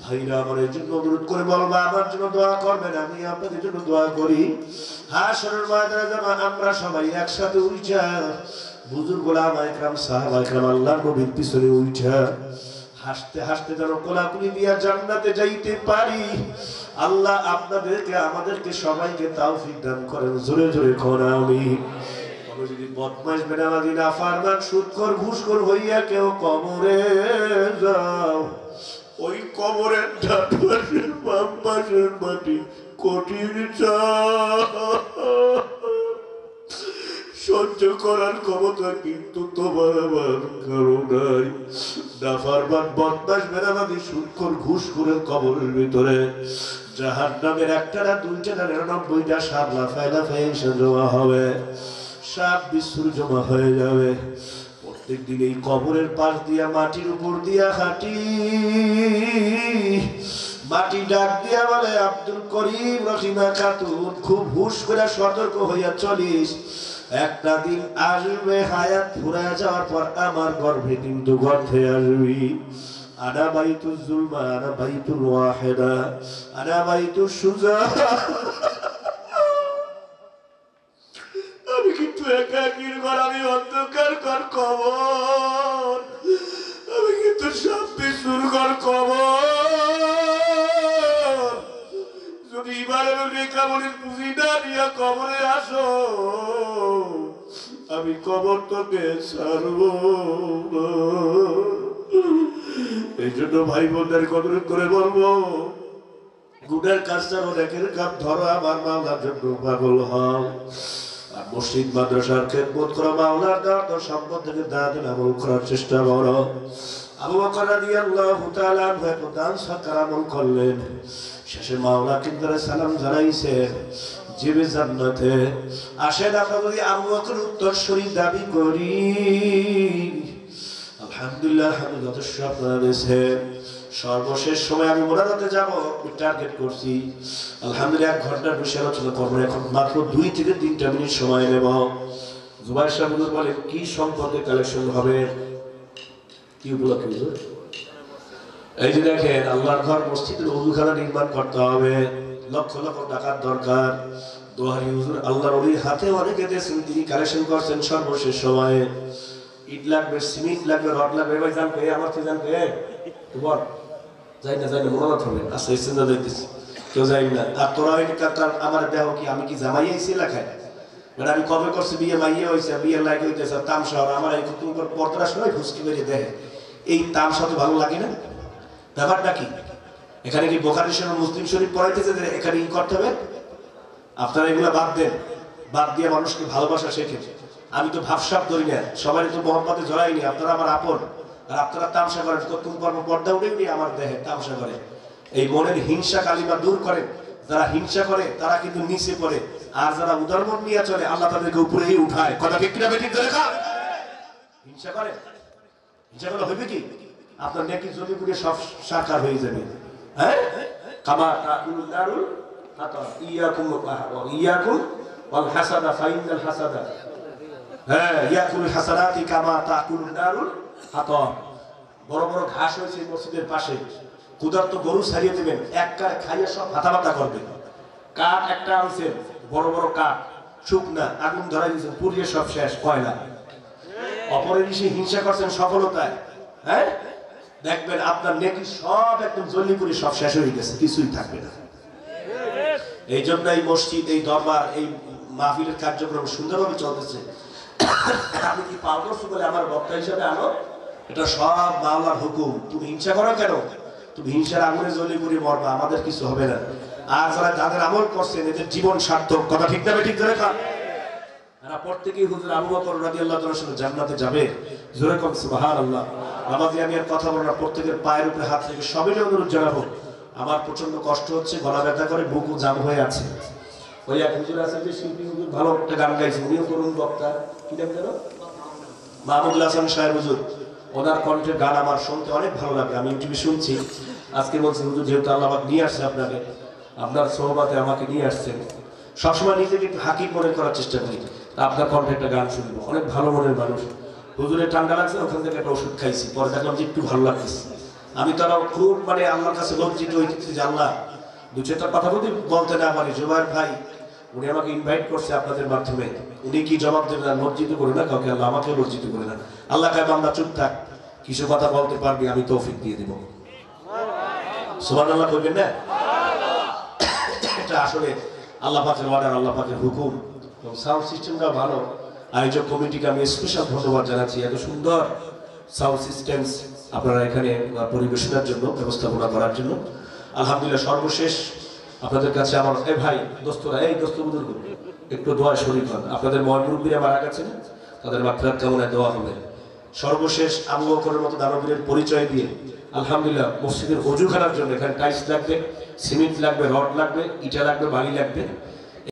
ভাইরা আমার এই জন্য অনুরোধ করে বলবা, আমার জন্য দোয়া করবেন, আমি আপনাদের জন্য দোয়া করি। হাশরের ময়দানে যেন আমরা সবাই একসাথে উঠা, বুজুর্গ ওলামায়ে কেরাম, সাহাবায়ে কেরাম আল্লাহর নবীর পিছনে উঠা হাসতে হাসতে যেন কোলাকুলি দিয়া জান্নাতে যাইতে পারি। আল্লাহ আপনাদেরকে, আমাদেরকে সবাইকে তৌফিক দান করেন। জোরে জোরে কোন আমিন। তবে যদি বদমাইশ, বেনামাজি, নাফরমান, সুদখোর, ঘুষখোর হইয়া কেউ কবরে যাও, ওই কবরের ডান পাশের বাম পাশের মাটি কঠিন সহ্য করার ক্ষমতা কিন্তু তোমার আমার কারো নাই। নাফরমান, বদমাশ, বেনামাজি, সুদখোর, ঘুষখোরের কবরের ভিতরে জাহান্নামের একটা না, দুইটা না, 99টা সাপ লাফায় লাফায় এসে জমা হবে, সাপ বিচ্ছুর জমা হয়ে যাবে। প্রত্যেক দিন এই কবরের পাশ দিয়া, মাটির উপর দিয়া হাঁটি, মাটি ডাক দিয়া বলে, আব্দুল করিম, রহিমা খাতুন, খুব হুশ করে সতর্ক হইয়া চলিস, একটা দিন আসবে হায়াত ফুরায় যাওয়ার পর আমার গর্ভে কিন্তু গর্ভে আসবি। আনা বাইতুল জুলমা, আনা বাইতুল ওয়াহিদা, আনা বাইতুল সুজা। আমি কিন্তু একাকির ঘর, আমি অন্ধকার ঘর কবর, আমি কিন্তু সাব্বিসুর ঘর কবর। যদি এবারের রেখামণির পুঁজিটা নিয়ে কবরে আসো, আমি কবর তোকে ছাড়ব। এই জন্য ভাই বোনদের অনুরোধ করে বলবো, গুনার কাজ ছাড়ো, নেকের কাজ ধরো, আমার মাওলার জন্য পাগল হও। আর মসজিদ মাদ্রাসার খেদমত করো, মাওলার দাওয়াত সম্পদ থেকে দান আমল করার চেষ্টা করো। আবু বকর রাদিয়াল্লাহু তাআলা আনহু দান সৎকার আমল করলেন, শেষে মাওলা কিন্তু সালাম জানাইছে, জিবে জান্নাতে আসেন। আমরা যদি আবু বকর উত্তরসূরি দাবি করি, আলহামদুলিল্লাহ আমি যথেষ্ট আপনারা রয়েছেন। সর্বশেষ সময় আমি মোনাজাতে যাব টার্গেট করছি। আলহামদুলিল্লাহ 1 ঘন্টার বেশি আলোচনা করবো, এখন মাত্র 2 থেকে 3টা মিনিট সময় নেব। জুবাইর সাহেব হুজুর বলেন কি সম্পর্কে কালেকশন হবে, কি উপলক্ষে? এই যে দেখেন আল্লাহর ঘর মসজিদের ওযুখানা নির্মাণ করতে হবে, লক্ষ লক্ষ টাকার দরকার। দোহারি হুজুর আল্লাহর ওলির হাতে অনেকে দিয়েছেন, তিনি কালেকশন করছেন সর্বশেষ সময়ে। ইট লাগবে, সিমেন্ট লাগবে, রড লাগবে। ভাই জান কে আমার থেকে জান কে বল, যাই না মনোরথ হবে। আচ্ছা এসে না যাইতেছি, কেউ যাই না। আর তোরা ওই আমার দেহ কি, আমি কি জামাই আইছি এলাকায়? মানে আমি কবে করছি বিয়ে, মাইয়ে হয়েছে, বিয়ের লাগে হইতেছে তামসা। আমার এই তুমি পর্দাটা সময় ফুসকি বেরিয়ে দেখে এই তামসা তো ভালো লাগে না। ব্যাপারটা কি? এখানে কি বোখারি শরীফ মুসলিম শরীফ পড়াইতেছে যে এখানে ই করতে হবে? আপনারা এগুলো বাদ দেন, বাদ দিয়ে মানুষকে ভালোবাসা শেখেন। আমি তো ভাবসাব করি না, সবাই তো মোহাম্মদে জড়াইনি। আপনারা আমার আপন, আর আপনারা তামসা করেন। কতক্ষণ কর্ম পর্দা উঠে উঠে আমার দেহে তামসা করে। এই মনের হিংসা কালিমা দূর করেন। যারা হিংসা করে তারা কিন্তু নিচে পড়ে, আর যারা উদারমন নিয়ে চলে আল্লাহ তাদেরকে উপরেই উঠায়। কথা ঠিক কিনা বেঠিক ধরে খা। হিংসা করে, হিংসা করলে হইবে কি? আপনার নেকি জমি করে সব সাকার হয়ে যাবে। হ্যাঁ, কামা তাকুল দারুল হাতা ইয়াকুম ওয়াল হাসাদা ফাইনাল হাসাদা। হ্যাঁ, ইয়াকুল হাসানাতি কামা তাকুল দারুল হাতা। বড় বড় ঘাস হয়েছে মসজিদের পাশে, ক্ষুধার্ত গরু ছাড়িয়ে দেবেন, এক কাঠ খাইয়ে সব হাতাবাতা করবে। কাঠ একটা আনছেন, বড় বড় কাঠ, শুকনা, আগুন ধরাই দিয়েছেন, পুড়িয়ে সব শেষ, কয়লা। অপরের এসে হিংসা করছেন সফলতায়, হ্যাঁ, দেখবেন আপনার নেকি সব একদম জল্লি করে সব শেষ হয়ে গেছে, কিছুই থাকবে না। এই জন্য এই মসজিদ, এই দরবার, এই মাহফিলের কার্যক্রম সুন্দরভাবে চলতেছে। আমি কি পাও করছি বলে আমার বক্তা হিসাবে আনো? এটা সব মাওলার হুকুম। তুমি হিংসা করো কেন? তুমি হিংসার আগুনে জ্বলে পুড়ে মরবা, আমাদের কিছু হবে না। আর যারা যাদের আমল করছেন এদের জীবন সার্থক। কথা ঠিক না ঠিক ধরে খা। এরা প্রত্যেকেই হুজুর আবু বকর রাদিয়াল্লাহু তাআলার সাথে জান্নাতে যাবে। জোরে কোন সুবহানাল্লাহ। নামাজি আমি আর কথা বলবো না, প্রত্যেকের পায়ের উপরে হাত রেখে সবাইকে অনুরোধ জানাবো। আমার প্রচন্ড কষ্ট হচ্ছে, গলা ব্যথা করে, বুকও জাম হয়ে আছে। ওই এক হুজুর আছে যে শিল্পী হুজুর, ভালো একটা গান গাইছে, উনিও তরুণ বক্তা, কি নাম যেন, মাহমুদুল হাসান সাহেব হুজুর। ওনার কণ্ঠের গান আমার শুনতে অনেক ভালো লাগে, আমি ইউটিউবে শুনছি। আজকে বলছি হুজুর যেহেতু আল্লাহ নিয়ে আসছে আপনাকে, আপনার সোহবাতে আমাকে নিয়ে আসছেন, সবসময় নিজেকে একটু হাকিম মনে করার চেষ্টা করি। আপনার কণ্ঠে একটা গান শুনবো, অনেক ভালো মনের মানুষ। হুজুরের ঠান্ডা লাগছে, ওখান থেকে একটা ওষুধ খাইছি, পরে দেখলাম যে একটু ভালো লাগতেছে। আমি তারা খুব মানে আল্লাহর কাছে লজ্জিত হইতেছি যে আল্লাহ, দু চারটা কথা যদি বলতে না পারি। জুবাইর ভাই উনি আমাকে ইনভাইট করছে আপনাদের মাধ্যমে, উনি কি জবাব দেবেন? না, লজ্জিত করে না কাউকে, আল্লাহ আমাকে লজ্জিত করে না। আল্লাহ কায় বান্দা চুপ থাক, কিছু কথা বলতে পারবি, আমি তৌফিক দিয়ে দিব। সুবহানাল্লাহ বলবেন না? এটা আসলে আল্লাহ পাকের অর্ডার, আল্লাহ পাকের হুকুম। সাউন্ড সিস্টেমটা ভালো, আয়োজক কমিটিকে আমি স্পেশাল ধন্যবাদ জানাচ্ছি। এত সুন্দর সাউন্ড সিস্টেম আপনারা এখানে পরিবেশনার জন্য, ব্যবস্থাপনা করার জন্য। আলহামদুলিল্লাহ। সর্বশেষ আপনাদের কাছে আমার ভাই দোস্তরা, এই দোস্তবুদুর একটু দোয়া শরীর হন। আপনাদের মহামুরব্বীরা মারা গেছেন, তাদের মাত্রার কেমন দোয়া হবে। সর্বশেষ আবু বকরের মতো দানবীরের পরিচয় দিয়ে আলহামদুলিল্লাহ মসজিদের ওযুখানার জন্য এখানে টাইলস লাগবে, সিমেন্ট লাগবে, রড লাগবে, ইটা লাগবে, বালি লাগবে।